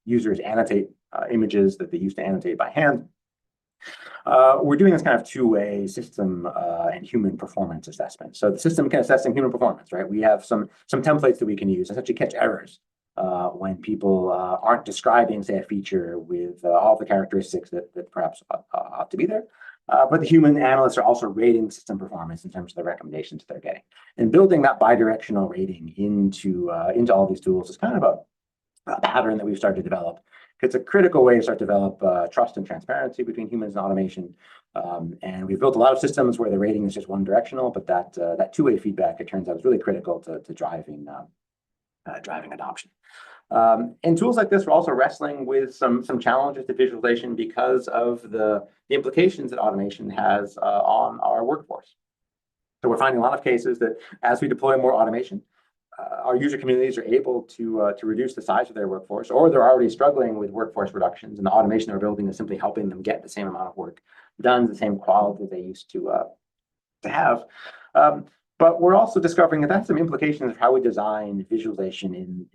users annotate images that they used to annotate by hand. We're doing this kind of two-way system and human performance assessment. So the system can assess human performance, right? We have some templates that we can use, essentially catch errors when people aren't describing, say, a feature with all the characteristics that perhaps ought to be there. But the human analysts are also rating system performance in terms of the recommendations they're getting. And building that bidirectional rating into all these tools is kind of a pattern that we've started to develop. It's a critical way to start to develop trust and transparency between humans and automation. And we've built a lot of systems where the rating is just one directional, but that two-way feedback, it turns out, is really critical to driving adoption. And tools like this are also wrestling with some challenges to visualization because of the implications that automation has on our workforce. So we're finding a lot of cases that as we deploy more automation, our user communities are able to reduce the size of their workforce, or they're already struggling with workforce reductions, and the automation they're building is simply helping them get the same amount of work done, the same quality they used to have. But we're also discovering that that's some implications of how we design visualization in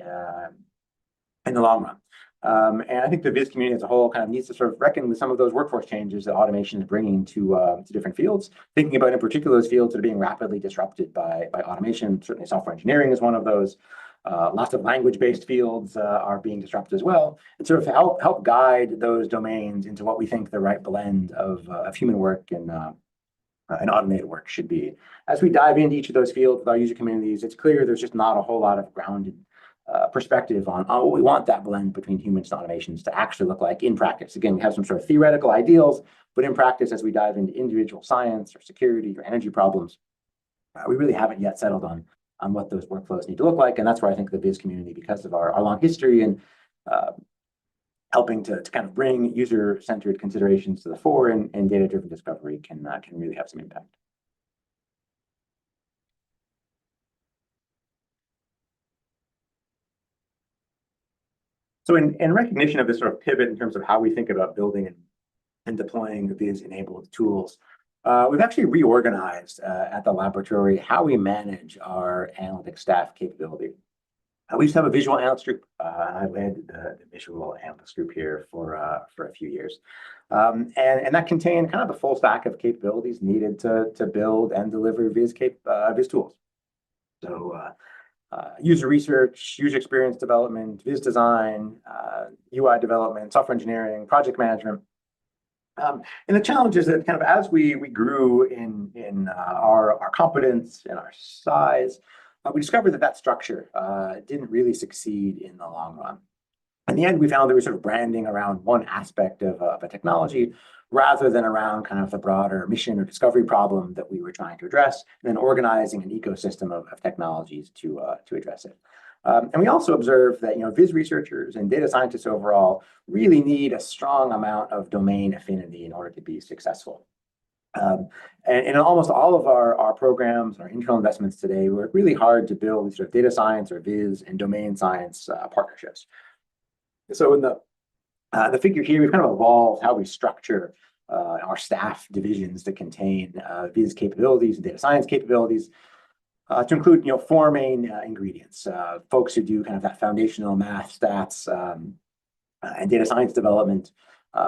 the long run. And I think the Viz community as a whole kind of needs to sort of reckon with some of those workforce changes that automation is bringing to different fields, thinking about in particular those fields that are being rapidly disrupted by automation. Certainly software engineering is one of those. Lots of language-based fields are being disrupted as well, and sort of help guide those domains into what we think the right blend of human work and automated work should be. As we dive into each of those fields with our user communities, it's clear there's just not a whole lot of grounded perspective on what we want that blend between humans and automations to actually look like in practice. Again, we have some sort of theoretical ideals, but in practice, as we dive into individual science or security or energy problems, we really haven't yet settled on what those workflows need to look like. And that's where I think the Viz community, because of our long history and helping to kind of bring user-centered considerations to the fore, and data-driven discovery can really have some impact. So in recognition of this sort of pivot in terms of how we think about building and deploying the VIS-enabled tools, we've actually reorganized at the laboratory how we manage our analytics staff capability. We used to have a visual analytics group, and I led the visual analytics group here for a few years. And that contained kind of the full stack of capabilities needed to build and deliver VIS tools. So user research, user experience development, VIS design, UI development, software engineering, project management. And the challenge is that kind of as we grew in our competence and our size, we discovered that structure didn't really succeed in the long run. In the end, we found that we were sort of branding around one aspect of a technology rather than around kind of the broader mission or discovery problem that we were trying to address, and then organizing an ecosystem of technologies to address it. And we also observed that VIS researchers and data scientists overall really need a strong amount of domain affinity in order to be successful. And in almost all of our programs, our internal investments today, we work really hard to build these sort of data science or VIS and domain science partnerships. So in the figure here, we've kind of evolved how we structure our staff divisions to contain VIS capabilities and data science capabilities to include, four main ingredients. Folks who do kind of that foundational math, stats, and data science development.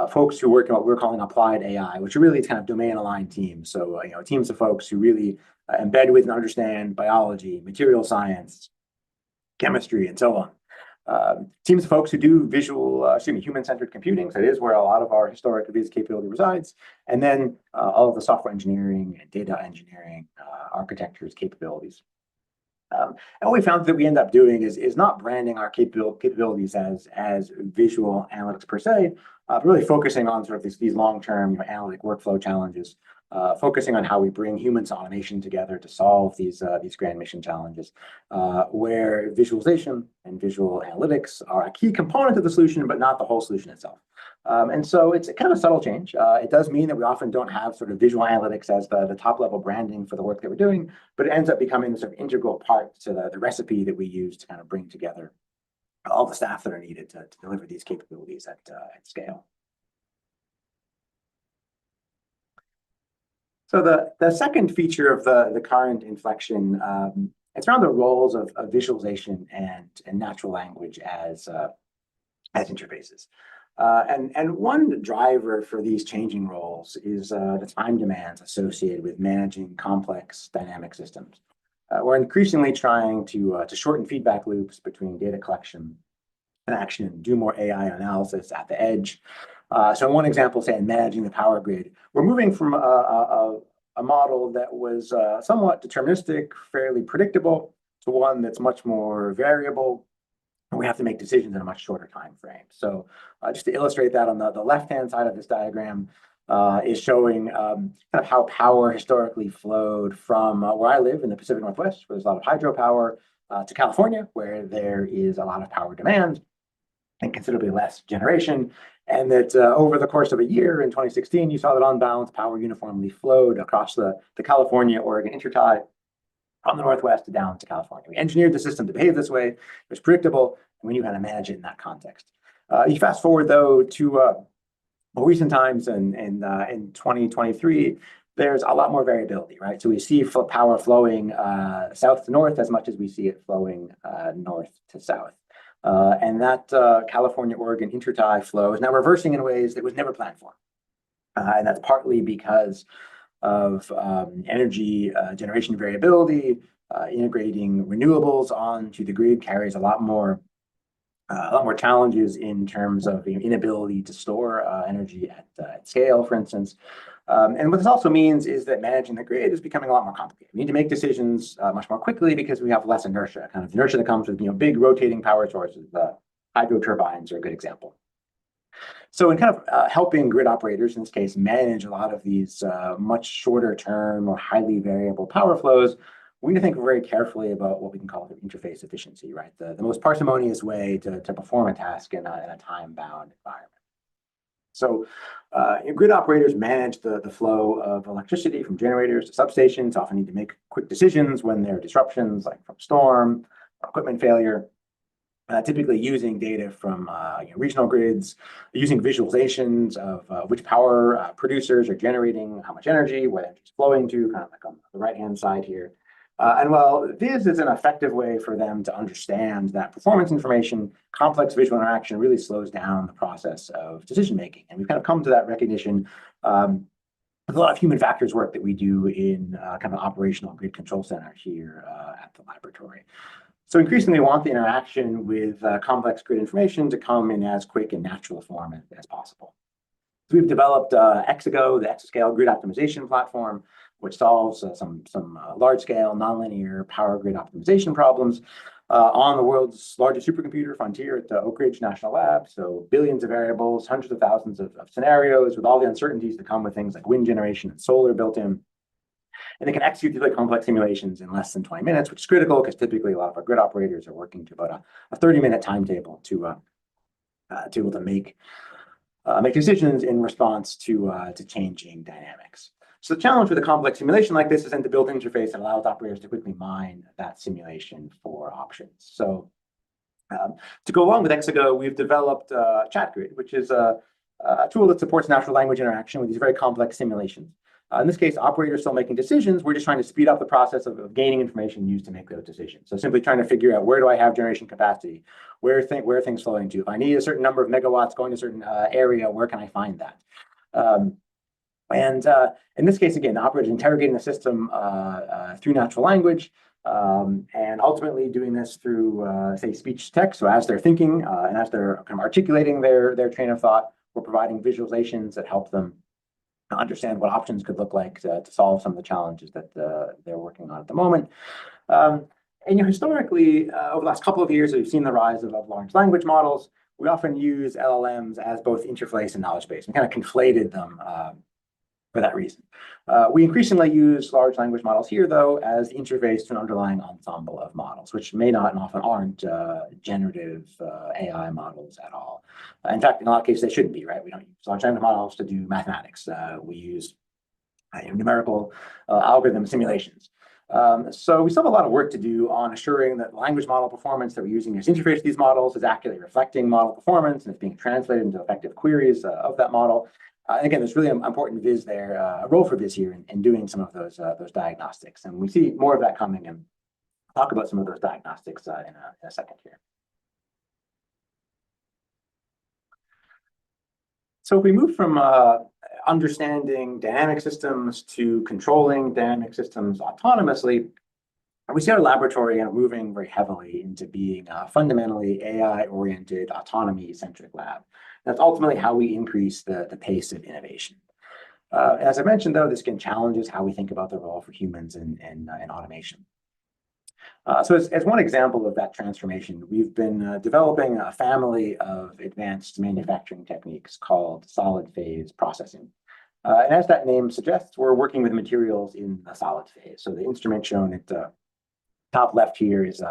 Folks who work in what we're calling applied AI, which are really kind of domain-aligned teams. So, teams of folks who really embed with and understand biology, material science, chemistry, and so on. Teams of folks who do human-centered computing. So it is where a lot of our historic VIS capability resides. And then all of the software engineering and data engineering architectures capabilities. And what we found that we end up doing is not branding our capabilities as visual analytics per se, but really focusing on sort of these long-term analytic workflow challenges, focusing on how we bring humans to automation together to solve these grand mission challenges, where visualization and visual analytics are a key component of the solution, but not the whole solution itself. And so it's a kind of subtle change. It does mean that we often don't have sort of visual analytics as the top level branding for the work that we're doing, but it ends up becoming the sort of integral part to the recipe that we use to kind of bring together all the staff that are needed to deliver these capabilities at scale. So the second feature of the current inflection, it's around the roles of visualization and natural language as interfaces. And one driver for these changing roles is the time demands associated with managing complex dynamic systems. We're increasingly trying to shorten feedback loops between data collection and action, do more AI analysis at the edge. So one example, say in managing the power grid, we're moving from a model that was somewhat deterministic, fairly predictable, to one that's much more variable. And we have to make decisions in a much shorter time frame. So just to illustrate that, on the left-hand side of this diagram is showing kind of how power historically flowed from where I live in the Pacific Northwest, where there's a lot of hydropower, to California, where there is a lot of power demand and considerably less generation. And that over the course of a year in 2016, you saw that on balance, power uniformly flowed across the California-Oregon intertie from the Northwest down to California. We engineered the system to behave this way. It was predictable, and we knew how to manage it in that context. You fast forward, though, to more recent times, and in 2023, there's a lot more variability, right? So we see power flowing south to north as much as we see it flowing north to south. And that California-Oregon intertie flow is now reversing in ways that was never planned for. And that's partly because of energy generation variability. Integrating renewables onto the grid carries a lot more challenges in terms of the inability to store energy at scale, for instance. And what this also means is that managing the grid is becoming a lot more complicated. We need to make decisions much more quickly because we have less inertia, kind of inertia that comes with big rotating power sources. Hydro turbines are a good example. So in kind of helping grid operators, in this case, manage a lot of these much shorter term or highly variable power flows, we need to think very carefully about what we can call interface efficiency, right? The most parsimonious way to perform a task in a time-bound environment. So grid operators manage the flow of electricity from generators to substations, often need to make quick decisions when there are disruptions, like from storm, or equipment failure. Typically using data from regional grids, using visualizations of which power producers are generating how much energy, where it's flowing to, kind of like on the right-hand side here. And while VIS is an effective way for them to understand that performance information, complex visual interaction really slows down the process of decision-making. And we've kind of come to that recognition with a lot of human factors work that we do in kind of operational grid control center here at the laboratory. So increasingly we want the interaction with complex grid information to come in as quick and natural form as possible. So we've developed Exago, the exascale grid optimization platform, which solves some large-scale nonlinear power grid optimization problems on the world's largest supercomputer, Frontier, at the Oak Ridge National Lab. So billions of variables, hundreds of thousands of scenarios with all the uncertainties that come with things like wind generation and solar built in. And they can execute these really complex simulations in less than 20 minutes, which is critical because typically a lot of our grid operators are working to about a 30-minute timetable to able to make decisions in response to changing dynamics. So the challenge with a complex simulation like this is in the built interface that allows operators to quickly mine that simulation for options. So to go along with Exago, we've developed ChatGrid, which is a tool that supports natural language interaction with these very complex simulations. In this case, operators still making decisions. We're just trying to speed up the process of gaining information used to make those decisions. So simply trying to figure out, where do I have generation capacity? Where are things flowing to? If I need a certain number of megawatts going to a certain area, where can I find that? In this case, again, the operator is interrogating the system through natural language, and ultimately doing this through, say, speech to text. So as they're thinking and as they're kind of articulating their train of thought, we're providing visualizations that help them understand what options could look like to solve some of the challenges that they're working on at the moment. And historically, over the last couple of years, we've seen the rise of large language models. We often use LLMs as both interface and knowledge base. We kind of conflated them for that reason. We increasingly use large language models here, though, as the interface to an underlying ensemble of models, which may not and often aren't generative AI models at all. In fact, in a lot of cases, they shouldn't be, right? We don't use large language models to do mathematics. We use numerical algorithm simulations. So we still have a lot of work to do on assuring that the language model performance that we're using as interface to these models is accurately reflecting model performance and it's being translated into effective queries of that model. And again, there's really important VIS there, a role for VIS here in doing some of those diagnostics. And we see more of that coming, and I'll talk about some of those diagnostics in a second here. So if we move from understanding dynamic systems to controlling dynamic systems autonomously, we see our laboratory moving very heavily into being a fundamentally AI-oriented, autonomy-centric lab. That's ultimately how we increase the pace of innovation. As I mentioned, though, this again challenges how we think about the role for humans in automation. So as one example of that transformation, we've been developing a family of advanced manufacturing techniques called solid phase processing. And as that name suggests, we're working with materials in a solid phase. So the instrument shown at the top left here is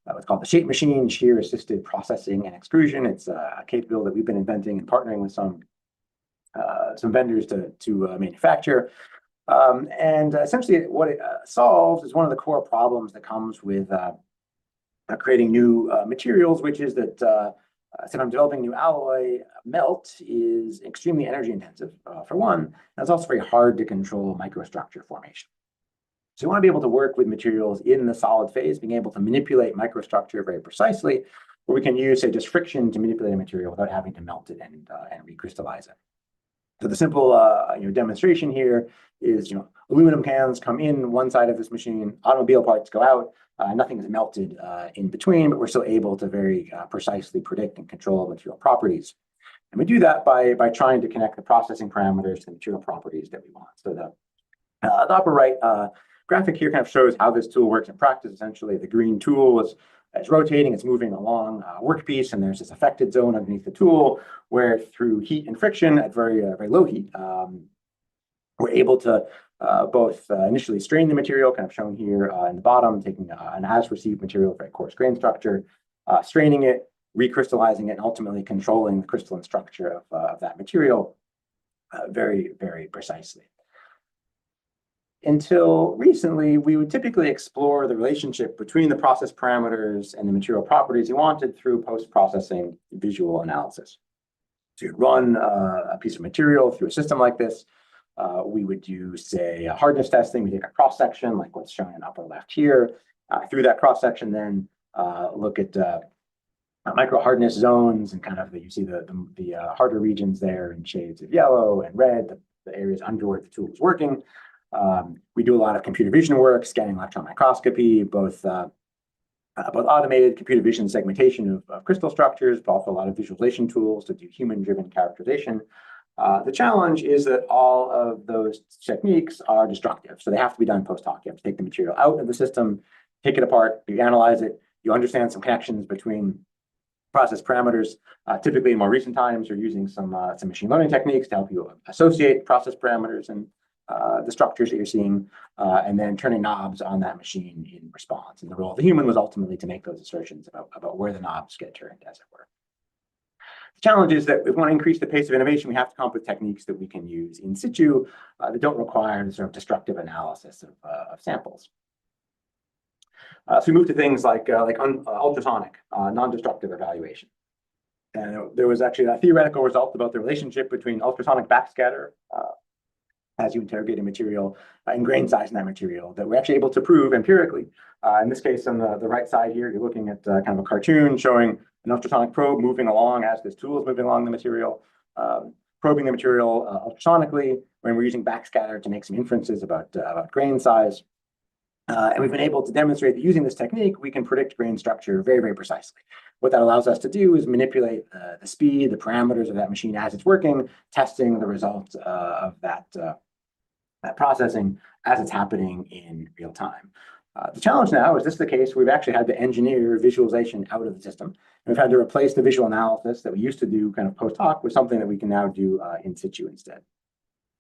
what's called the shape machine, shear-assisted processing and extrusion. It's a capability that we've been inventing and partnering with some vendors to manufacture. And essentially what it solves is one of the core problems that comes with creating new materials, which is that if I'm developing new alloy, melt is extremely energy intensive, for one, and it's also very hard to control microstructure formation. So you want to be able to work with materials in the solid phase, being able to manipulate microstructure very precisely, where we can use, say, just friction to manipulate a material without having to melt it and recrystallize it. So the simple demonstration here is, aluminum cans come in one side of this machine, automobile parts go out, nothing is melted in between, but we're still able to very precisely predict and control material properties. And we do that by trying to connect the processing parameters to the material properties that we want. So the upper right graphic here kind of shows how this tool works in practice. Essentially, the green tool is rotating, it's moving along a workpiece, and there's this affected zone underneath the tool where through heat and friction at very low heat, we're able to both initially strain the material, kind of shown here in the bottom, taking an as-received material, very coarse grain structure, straining it, recrystallizing it, and ultimately controlling the crystalline structure of that material very, very precisely. Until recently, we would typically explore the relationship between the process parameters and the material properties you wanted through post-processing visual analysis. So you'd run a piece of material through a system like this. We would do, say, hardness testing. We take a cross-section, like what's shown in upper left here. Through that cross-section, then look at micro hardness zones, and kind of you see the harder regions there in shades of yellow and red, the areas under where the tool is working. We do a lot of computer vision work, scanning electron microscopy, both automated computer vision segmentation of crystal structures, but also a lot of visualization tools to do human-driven characterization. The challenge is that all of those techniques are destructive, so they have to be done post-hoc. You have to take the material out of the system, take it apart, you analyze it, you understand some connections between process parameters. Typically, in more recent times, you're using some machine learning techniques to help you associate process parameters and the structures that you're seeing, and then turning knobs on that machine in response. And the role of the human was ultimately to make those assertions about where the knobs get turned, as it were. The challenge is that if we want to increase the pace of innovation, we have to come up with techniques that we can use in situ that don't require the sort of destructive analysis of samples. So we move to things like ultrasonic, non-destructive evaluation. And there was actually a theoretical result about the relationship between ultrasonic backscatter as you interrogate a material and grain size in that material that we're actually able to prove empirically. In this case, on the right side here, you're looking at kind of a cartoon showing an ultrasonic probe moving along as this tool is moving along the material, probing the material ultrasonically when we're using backscatter to make some inferences about grain size. And we've been able to demonstrate that using this technique, we can predict grain structure very, very precisely. What that allows us to do is manipulate the speed, the parameters of that machine as it's working, testing the results of that processing as it's happening in real time. The challenge now is this the case we've actually had to engineer visualization out of the system. And we've had to replace the visual analysis that we used to do kind of post-hoc with something that we can now do in situ instead.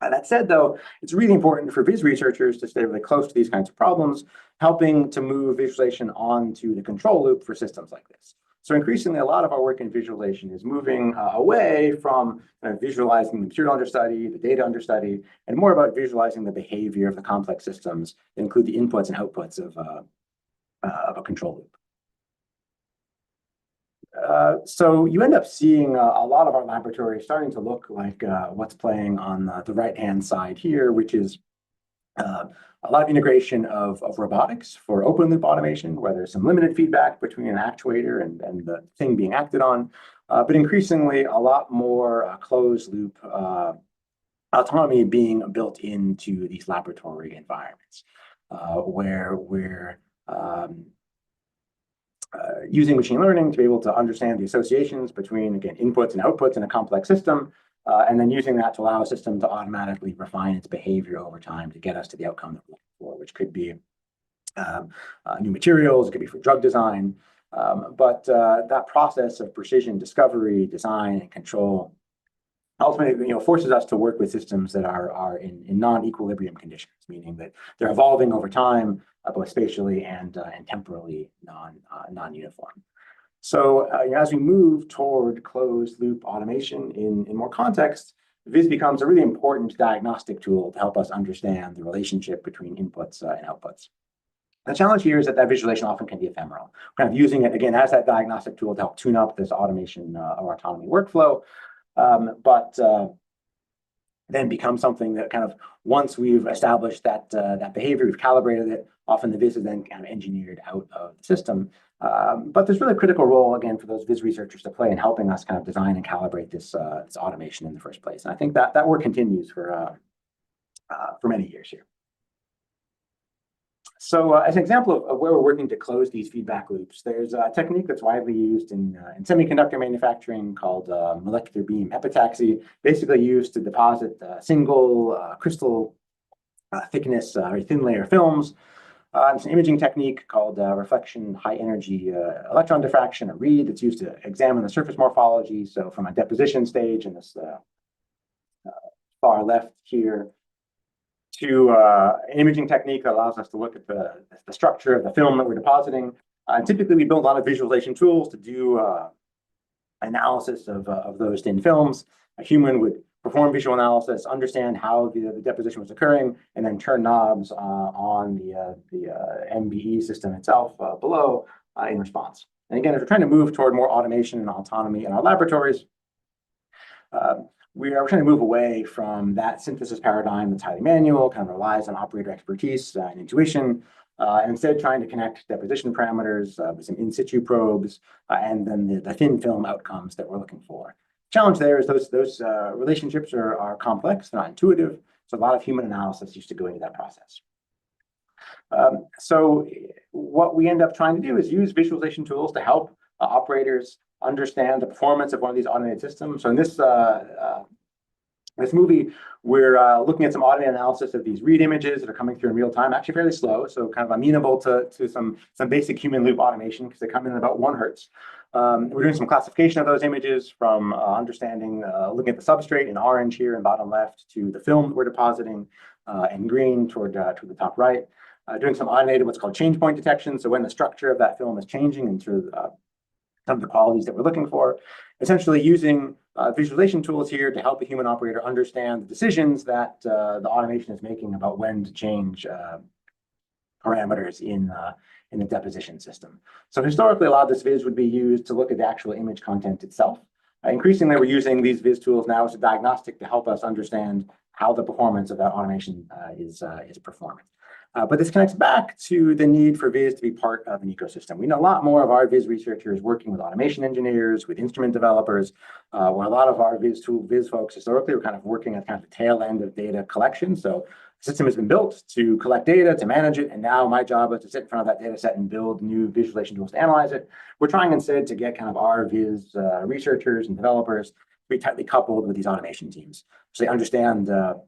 That said, though, it's really important for VIS researchers to stay really close to these kinds of problems, helping to move visualization onto the control loop for systems like this. So increasingly, a lot of our work in visualization is moving away from visualizing the material under study, the data under study, and more about visualizing the behavior of the complex systems that include the inputs and outputs of a control loop. So you end up seeing a lot of our laboratory starting to look like what's playing on the right-hand side here, which is a lot of integration of robotics for open loop automation, where there's some limited feedback between an actuator and the thing being acted on, but increasingly a lot more closed loop autonomy being built into these laboratory environments, where we're using machine learning to be able to understand the associations between, again, inputs and outputs in a complex system, and then using that to allow a system to automatically refine its behavior over time to get us to the outcome that we're looking for, which could be new materials, it could be for drug design. But that process of precision discovery, design, and control ultimately, forces us to work with systems that are in non-equilibrium conditions, meaning that they're evolving over time, both spatially and temporally non-uniform. So as we move toward closed loop automation in more context, VIS becomes a really important diagnostic tool to help us understand the relationship between inputs and outputs. The challenge here is that visualization often can be ephemeral. We're kind of using it, again, as that diagnostic tool to help tune up this automation or autonomy workflow, but then become something that kind of, once we've established that behavior, we've calibrated it, often the VIS is then kind of engineered out of the system. But there's really a critical role, again, for those VIS researchers to play in helping us kind of design and calibrate this automation in the first place. And I think that work continues for many years here. So as an example of where we're working to close these feedback loops, there's a technique that's widely used in semiconductor manufacturing called molecular beam epitaxy, basically used to deposit single crystal thickness, very thin layer films. It's an imaging technique called reflection high energy electron diffraction, or RED, that's used to examine the surface morphology. So from a deposition stage in this far left here, to an imaging technique that allows us to look at the structure of the film that we're depositing. Typically, we build a lot of visualization tools to do analysis of those thin films. A human would perform visual analysis, understand how the deposition was occurring, and then turn knobs on the MBE system itself below in response. And again, if we're trying to move toward more automation and autonomy in our laboratories, we are trying to move away from that synthesis paradigm that's highly manual, kind of relies on operator expertise and intuition, and instead trying to connect deposition parameters with some in situ probes, and then the thin film outcomes that we're looking for. Challenge there is those relationships are complex, they're not intuitive, so a lot of human analysis used to go into that process. So what we end up trying to do is use visualization tools to help operators understand the performance of one of these automated systems. So in this movie, we're looking at some automated analysis of these read images that are coming through in real time, actually fairly slow, so kind of amenable to some basic human loop automation because they come in at about 1 Hertz. We're doing some classification of those images from understanding, looking at the substrate in orange here in bottom left to the film that we're depositing in green toward the top right. Doing some automated what's called change point detection. So when the structure of that film is changing into some of the qualities that we're looking for, essentially using visualization tools here to help the human operator understand the decisions that the automation is making about when to change parameters in the deposition system. So historically, a lot of this viz would be used to look at the actual image content itself. Increasingly, we're using these viz tools now as a diagnostic to help us understand how the performance of that automation is performing. But this connects back to the need for viz to be part of an ecosystem. We know a lot more of our viz researchers working with automation engineers, with instrument developers, where a lot of our viz folks historically were kind of working at kind of the tail end of data collection. So the system has been built to collect data, to manage it, and now my job is to sit in front of that data set and build new visualization tools to analyze it. We're trying instead to get kind of our viz researchers and developers to be tightly coupled with these automation teams, so they understand the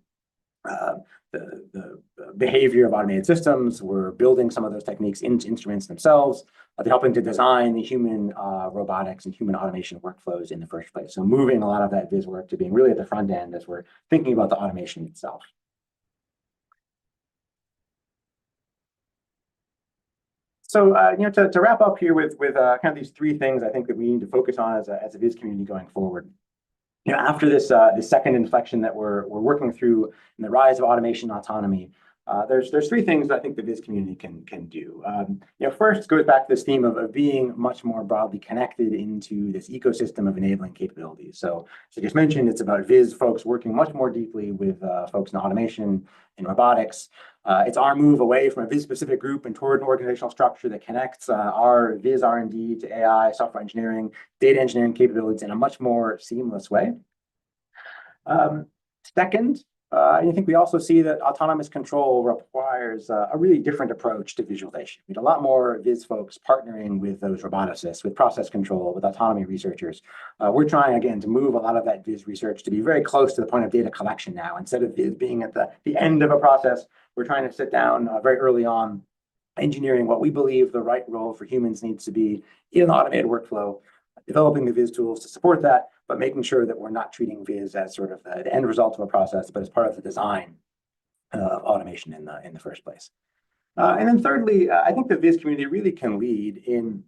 behavior of automated systems. We're building some of those techniques into instruments themselves. They're helping to design the human robotics and human automation workflows in the first place. So moving a lot of that viz work to being really at the front end as we're thinking about the automation itself. So to wrap up here with kind of these 3 things I think that we need to focus on as a viz community going forward. After this second inflection that we're working through in the rise of automation and autonomy, there's 3 things that I think the viz community can do. First goes back to this theme of being much more broadly connected into this ecosystem of enabling capabilities. So as I just mentioned, it's about viz folks working much more deeply with folks in automation and robotics. It's our move away from a viz-specific group and toward an organizational structure that connects our viz R&D to AI, software engineering, data engineering capabilities in a much more seamless way. Second, I think we also see that autonomous control requires a really different approach to visualization. We need a lot more viz folks partnering with those roboticists, with process control, with autonomy researchers. We're trying, again, to move a lot of that viz research to be very close to the point of data collection now. Instead of viz being at the end of a process, we're trying to sit down very early on, engineering what we believe the right role for humans needs to be in an automated workflow, developing the viz tools to support that, but making sure that we're not treating viz as sort of the end result of a process, but as part of the design of automation in the first place. And then thirdly, I think the viz community really can lead in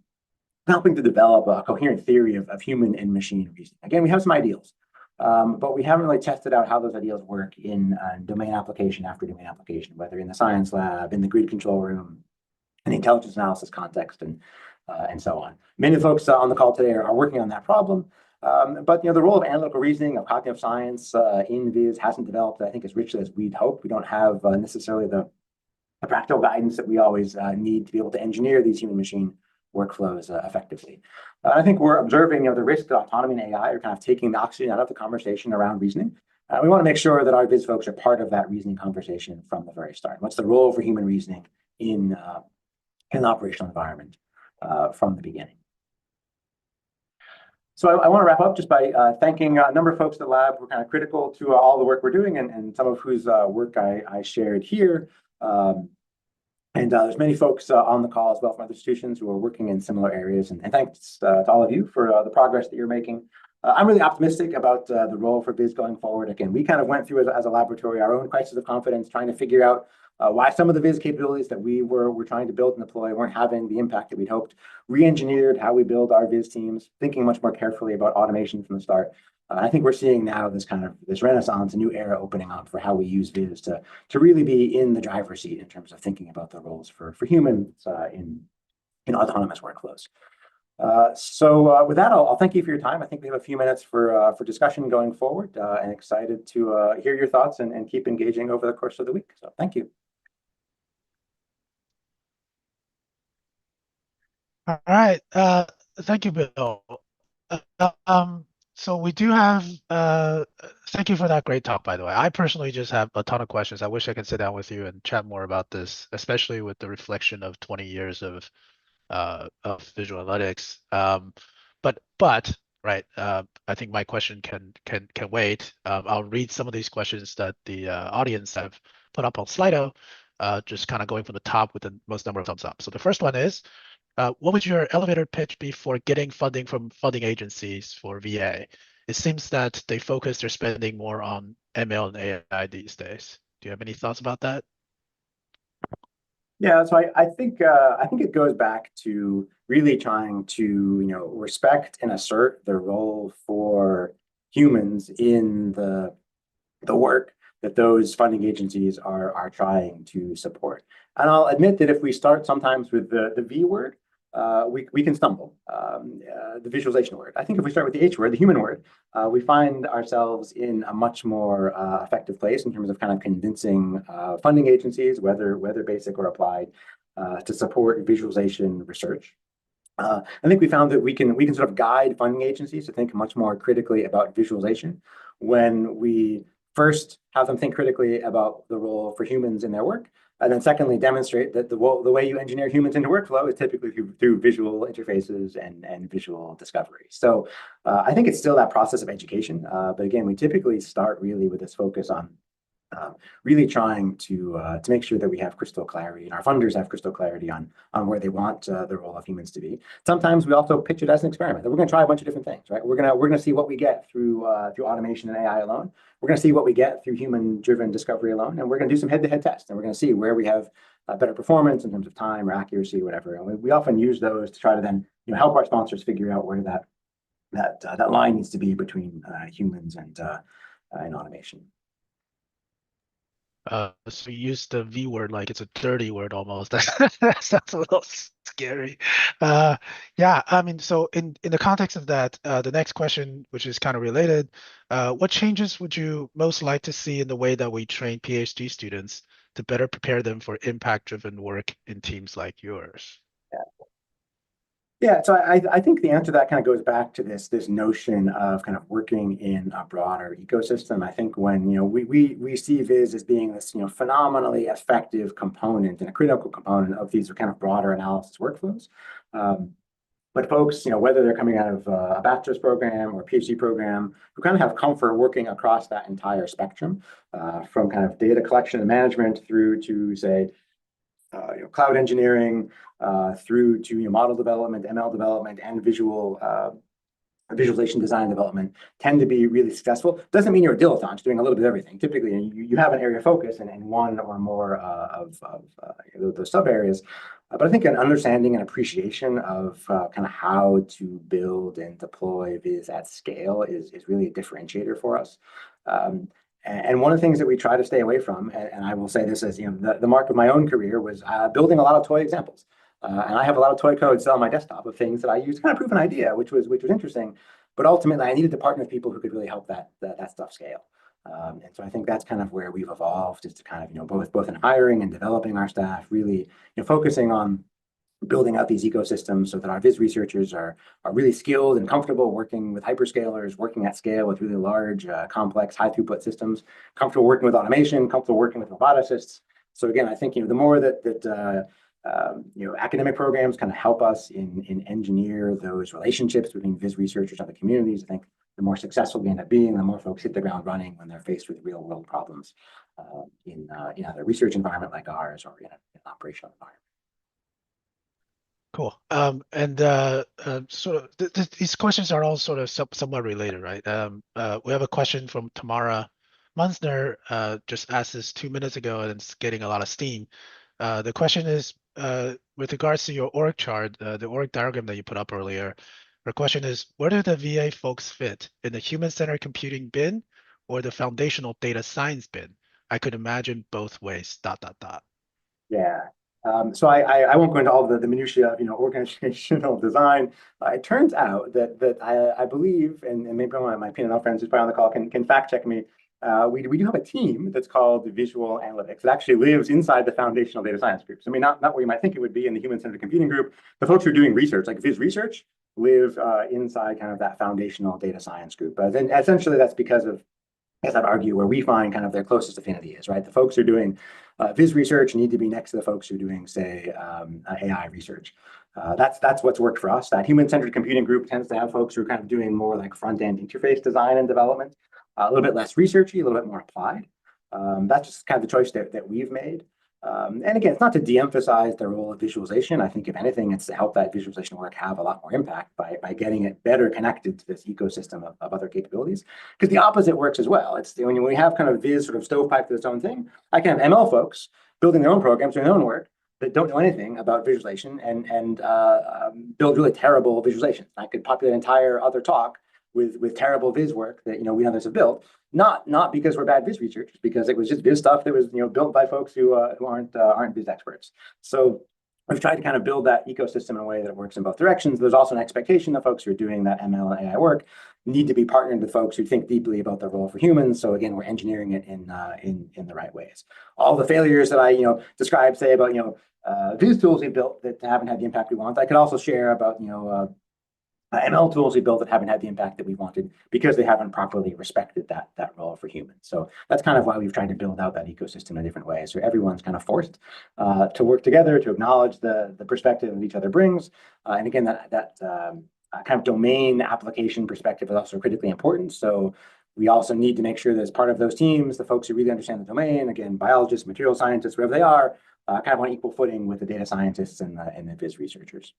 helping to develop a coherent theory of human and machine reasoning. Again, we have some ideals, but we haven't really tested out how those ideals work in domain application after domain application, whether in the science lab, in the grid control room, in the intelligence analysis context, and so on. Many of the folks on the call today are working on that problem. But the role of analytical reasoning, of cognitive science in viz hasn't developed, I think, as richly as we'd hope. We don't have necessarily the practical guidance that we always need to be able to engineer these human-machine workflows effectively. I think we're observing the risk that autonomy and AI are kind of taking the oxygen out of the conversation around reasoning. We want to make sure that our viz folks are part of that reasoning conversation from the very start. What's the role for human reasoning in an operational environment from the beginning? So I want to wrap up just by thanking a number of folks at the lab who are kind of critical to all the work we're doing, and some of whose work I shared here. And there's many folks on the call as well from other institutions who are working in similar areas. And thanks to all of you for the progress that you're making. I'm really optimistic about the role for VIS going forward. Again, we kind of went through as a laboratory our own crisis of confidence, trying to figure out why some of the VIS capabilities that we were trying to build and deploy weren't having the impact that we'd hoped. Re-engineered how we build our VIS teams, thinking much more carefully about automation from the start. I think we're seeing now this renaissance, a new era opening up for how we use VIS to really be in the driver's seat in terms of thinking about the roles for humans in autonomous workflows. So with that, I'll thank you for your time. I think we have a few minutes for discussion going forward, and excited to hear your thoughts and keep engaging over the course of the week. So thank you. All right. Thank you, Bill. So we do have, thank you for that great talk, by the way. I personally just have a ton of questions. I wish I could sit down with you and chat more about this, especially with the reflection of 20 years of visual analytics. But right, I think my question can wait. I'll read some of these questions that the audience have put up on Slido, just kind of going from the top with the most number of thumbs up. So the first one is, what would your elevator pitch be for getting funding from funding agencies for VA? It seems that they focus their spending more on ML and AI these days. Do you have any thoughts about that? Yeah, so I think it goes back to really trying to respect and assert the role for humans in the work that those funding agencies are trying to support. And I'll admit that if we start sometimes with the V word, we can stumble. The visualization word. I think if we start with the H word, the human word, we find ourselves in a much more effective place in terms of kind of convincing funding agencies, whether basic or applied, to support visualization research. I think we found that we can sort of guide funding agencies to think much more critically about visualization when we first have them think critically about the role for humans in their work, and then secondly, demonstrate that the way you engineer humans into workflow is typically through visual interfaces and visual discovery. So I think it's still that process of education. But again, we typically start really with this focus on really trying to make sure that we have crystal clarity and our funders have crystal clarity on where they want the role of humans to be. Sometimes we also pitch it as an experiment that we're going to try a bunch of different things, right? We're gonna see what we get through automation and AI alone. We're going to see what we get through human-driven discovery alone, and we're going to do some head-to-head tests, and we're going to see where we have better performance in terms of time or accuracy, or whatever. And we often use those to try to then help our sponsors figure out where that line needs to be between humans and automation. So you use the V word like it's a dirty word almost. That sounds a little scary. Yeah, I mean, so in the context of that, the next question, which is kind of related, what changes would you most like to see in the way that we train PhD students to better prepare them for impact-driven work in teams like yours? Yeah, so I think the answer to that kind of goes back to this notion of kind of working in a broader ecosystem. I think when we see VIS as being this phenomenally effective component and a critical component of these kind of broader analysis workflows. But folks, whether they're coming out of a bachelor's program or a PhD program, who kind of have comfort working across that entire spectrum, from kind of data collection and management through to say cloud engineering, through to model development, ML development, and visualization design development, tend to be really successful. Doesn't mean you're a dilettante doing a little bit of everything. Typically, you have an area of focus in one or more of those sub areas. But I think an understanding and appreciation of kind of how to build and deploy VIS at scale is really a differentiator for us. And one of the things that we try to stay away from, and I will say this as the mark of my own career, was building a lot of toy examples. And I have a lot of toy code still on my desktop of things that I used to kind of prove an idea, which was interesting. But ultimately, I needed to partner with people who could really help that stuff scale. And so I think that's kind of where we've evolved, is to kind of both in hiring and developing our staff, really focusing on building out these ecosystems so that our VIS researchers are really skilled and comfortable working with hyperscalers, working at scale with really large, complex, high throughput systems, comfortable working with automation, comfortable working with roboticists. So again, I think the more that academic programs kind of help us in engineer those relationships between VIS researchers and the communities, I think the more successful we end up being, the more folks hit the ground running when they're faced with real world problems. in either a research environment like ours or in an operational environment. Cool. Sort of these questions are all sort of somewhat related, right? We have a question from Tamara Munsner, just asked this 2 minutes ago, and it's getting a lot of steam. The question is, with regards to your org chart, the org diagram that you put up earlier, her question is, where do the VA folks fit? In the human-centered computing bin or the foundational data science bin? I could imagine both ways, ... Yeah. So I won't go into all the minutiae of organizational design. It turns out that I believe, and maybe one of my P&L friends who's probably on the call can fact check me. We do have a team that's called Visual Analytics. It actually lives inside the foundational data science groups. I mean, not where you might think it would be in the human-centered computing group. The folks who are doing research, like VIS research, live inside kind of that foundational data science group. But then essentially that's because of, I guess I'd argue, where we find kind of their closest affinity is, right? The folks who are doing VIS research need to be next to the folks who are doing, say, AI research. That's what's worked for us. That human-centered computing group tends to have folks who are kind of doing more like front-end interface design and development, a little bit less researchy, a little bit more applied. That's just kind of the choice that we've made. And again, it's not to de-emphasize the role of visualization. I think if anything, it's to help that visualization work have a lot more impact by getting it better connected to this ecosystem of other capabilities. Because the opposite works as well. It's when we have kind of VIS sort of stovepipe to its own thing, I can have ML folks building their own programs, doing their own work, that don't know anything about visualization and build really terrible visualizations. I could populate an entire other talk with terrible VIS work that we others have built. Not because we're bad VIS researchers, because it was just VIS stuff that was built by folks who aren't VIS experts. So we've tried to kind of build that ecosystem in a way that it works in both directions. There's also an expectation that folks who are doing that ML and AI work need to be partnered with folks who think deeply about their role for humans. So again, we're engineering it in the right ways. All the failures that I described, say about VIS tools we built that haven't had the impact we want, I could also share about ML tools we built that haven't had the impact that we wanted because they haven't properly respected that role for humans. So that's kind of why we've tried to build out that ecosystem in different ways. So everyone's kind of forced to work together, to acknowledge the perspective that each other brings. And again, that kind of domain application perspective is also critically important. So we also need to make sure that as part of those teams, the folks who really understand the domain, again, biologists, material scientists, wherever they are, kind of on equal footing with the data scientists and the VIS researchers.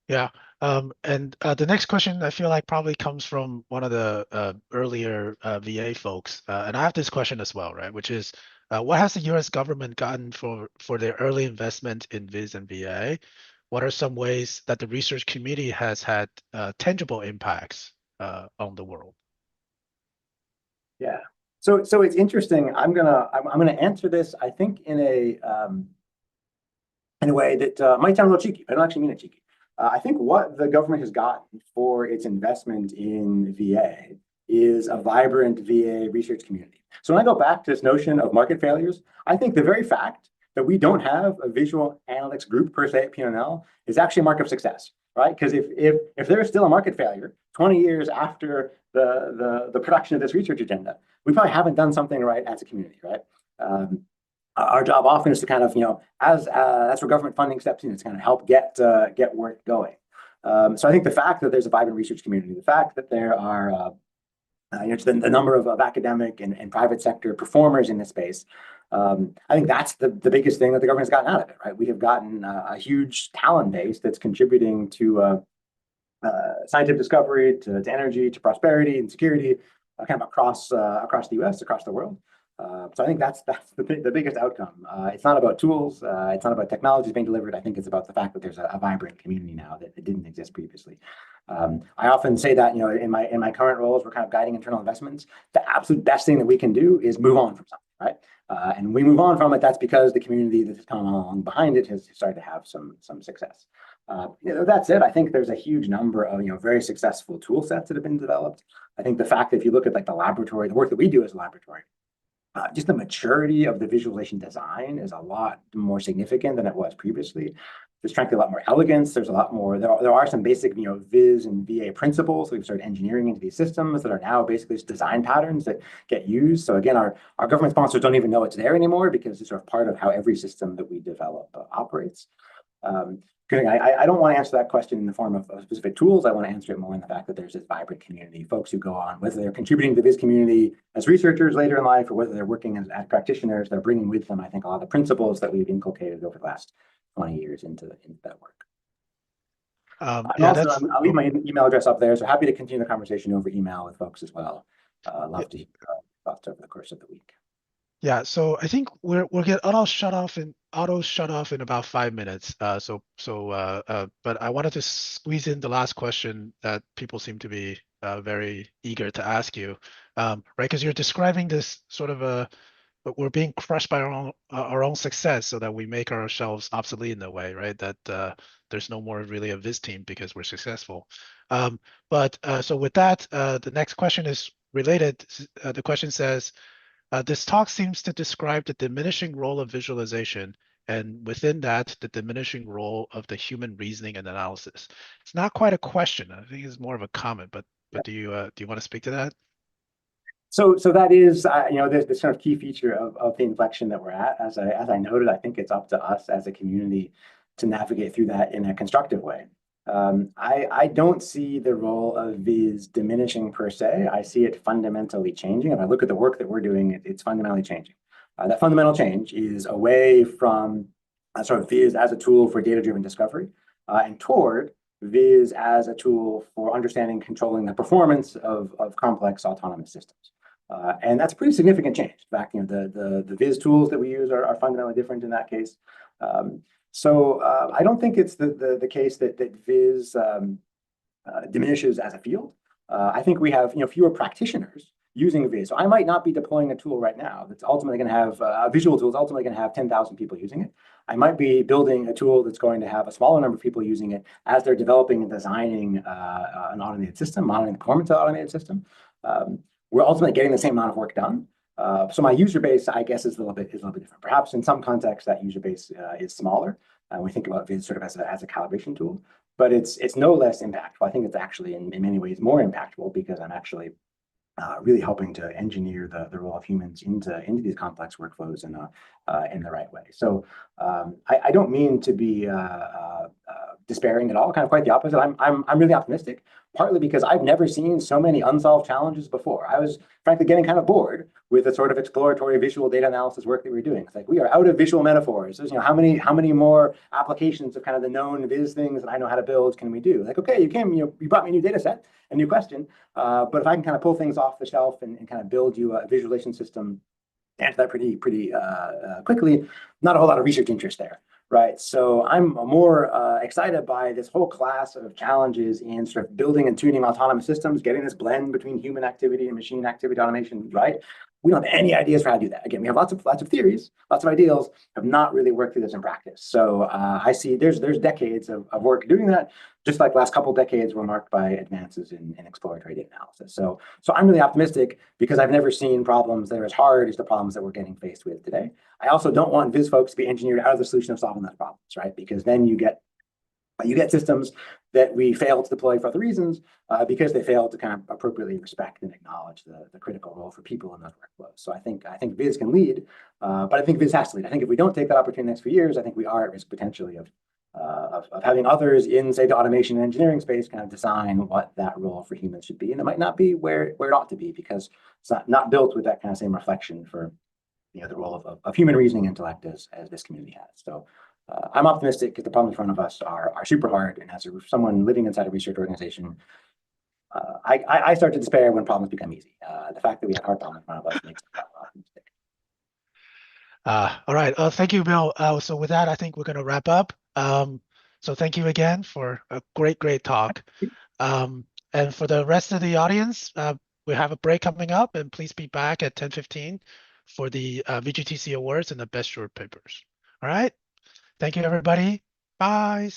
Yeah. And the next question I feel like probably comes from one of the earlier VA folks. And I have this question as well, right? Which is, what has the US government gotten for their early investment in VIS and VA? What are some ways that the research community has had tangible impacts on the world? Yeah. So it's interesting. I'm gonna answer this, I think, in a way that might sound a little cheeky, but I don't actually mean it cheeky. I think what the government has gotten for its investment in VA is a vibrant VA research community. So when I go back to this notion of market failures, I think the very fact that we don't have a visual analytics group per se at P&L is actually a mark of success, right? Because if there is still a market failure 20 years after the production of this research agenda, we probably haven't done something right as a community, right? Our job often is to kind of, as that's where government funding steps in, it's kind of help get work going. So I think the fact that there's a vibrant research community, the fact that there are the number of academic and private sector performers in this space, I think that's the biggest thing that the government's gotten out of it, right? We have gotten a huge talent base that's contributing to scientific discovery, to energy, to prosperity and security, kind of across the U.S., across the world. So I think that's the biggest outcome. It's not about tools. It's not about technologies being delivered. I think it's about the fact that there's a vibrant community now that didn't exist previously. I often say that in my current roles, we're kind of guiding internal investments. The absolute best thing that we can do is move on from something, right? And we move on from it. That's because the community that has come along behind it has started to have some success. That said, I think there's a huge number of very successful tool sets that have been developed. I think the fact that if you look at like the laboratory, the work that we do as a laboratory, just the maturity of the visualization design is a lot more significant than it was previously. There's frankly a lot more elegance. There's a lot more. There are some basic VIS and VA principles that we've started engineering into these systems that are now basically just design patterns that get used. So again, our government sponsors don't even know it's there anymore because it's sort of part of how every system that we develop operates. I don't want to answer that question in the form of specific tools. I want to answer it more in the fact that there's this vibrant community, folks who go on, whether they're contributing to the VIS community as researchers later in life, or whether they're working as practitioners, they're bringing with them, I think, a lot of the principles that we've inculcated over the last 20 years into that work. I'll leave my email address up there, so happy to continue the conversation over email with folks as well. Love to hear thoughts over the course of the week. Yeah, so I think we'll get auto shut off in about 5 minutes. But I wanted to squeeze in the last question that people seem to be very eager to ask you, right? Because you're describing this sort of we're being crushed by our own success, so that we make ourselves obsolete in a way, right? That there's no more really a VIS team because we're successful. So with that, the next question is related. The question says, this talk seems to describe the diminishing role of visualization, and within that, the diminishing role of the human reasoning and analysis. It's not quite a question. I think it's more of a comment, but do you want to speak to that? So that is, this kind of key feature of the inflection that we're at. As I noted, I think it's up to us as a community to navigate through that in a constructive way. I don't see the role of VIS diminishing per se. I see it fundamentally changing. If I look at the work that we're doing, it's fundamentally changing. That fundamental change is away from sort of VIS as a tool for data-driven discovery and toward VIS as a tool for understanding, controlling the performance of complex autonomous systems. And that's a pretty significant change. In fact, the VIS tools that we use are fundamentally different in that case. So I don't think it's the case that VIS diminishes as a field. I think we have fewer practitioners using VIS. So I might not be deploying a tool right now that's ultimately going to have a visual tool is ultimately going to have 10,000 people using it. I might be building a tool that's going to have a smaller number of people using it as they're developing and designing an automated system, monitoring the performance of the automated system. We're ultimately getting the same amount of work done. So my user base, I guess, is a little bit different. Perhaps in some contexts that user base is smaller. We think about VIS sort of as a calibration tool, but it's no less impactful. I think it's actually in many ways more impactful because I'm actually really helping to engineer the role of humans into these complex workflows in the right way. So I don't mean to be despairing at all. Kind of quite the opposite. I'm really optimistic, partly because I've never seen so many unsolved challenges before. I was frankly getting kind of bored with the sort of exploratory visual data analysis work that we were doing. It's like we are out of visual metaphors. There's, how many more applications of kind of the known VIS things that I know how to build can we do? Like, okay, you brought me a new data set, a new question, but if I can kind of pull things off the shelf and kind of build you a visualization system, answer that pretty quickly, not a whole lot of research interest there. Right. So I'm more excited by this whole class of challenges in sort of building and tuning autonomous systems, getting this blend between human activity and machine activity automation, right? We don't have any ideas for how to do that. Again, we have lots of theories, lots of ideals, have not really worked through this in practice. So I see there's decades of work doing that, just like the last couple of decades were marked by advances in exploratory data analysis. So I'm really optimistic because I've never seen problems that are as hard as the problems that we're getting faced with today. I also don't want VIS folks to be engineered out of the solution of solving those problems, right? Because then you get systems that we fail to deploy for other reasons because they fail to kind of appropriately respect and acknowledge the critical role for people in those workflows. So I think VIS can lead, but I think VIS has to lead. I think if we don't take that opportunity in the next few years, I think we are at risk potentially of having others in, say, the automation and engineering space kind of design what that role for humans should be. And it might not be where it ought to be because it's not built with that kind of same reflection for the role of human reasoning intellect as this community has. So I'm optimistic because the problems in front of us are super hard. And as someone living inside a research organization, I start to despair when problems become easy. The fact that we have hard problems in front of us makes me optimistic. All right. Thank you, Bill. So with that, I think we're going to wrap up. So thank you again for a great talk. And for the rest of the audience, we have a break coming up, and please be back at 10:15 for the VGTC Awards and the Best Short Papers. All right. Thank you, everybody. Bye.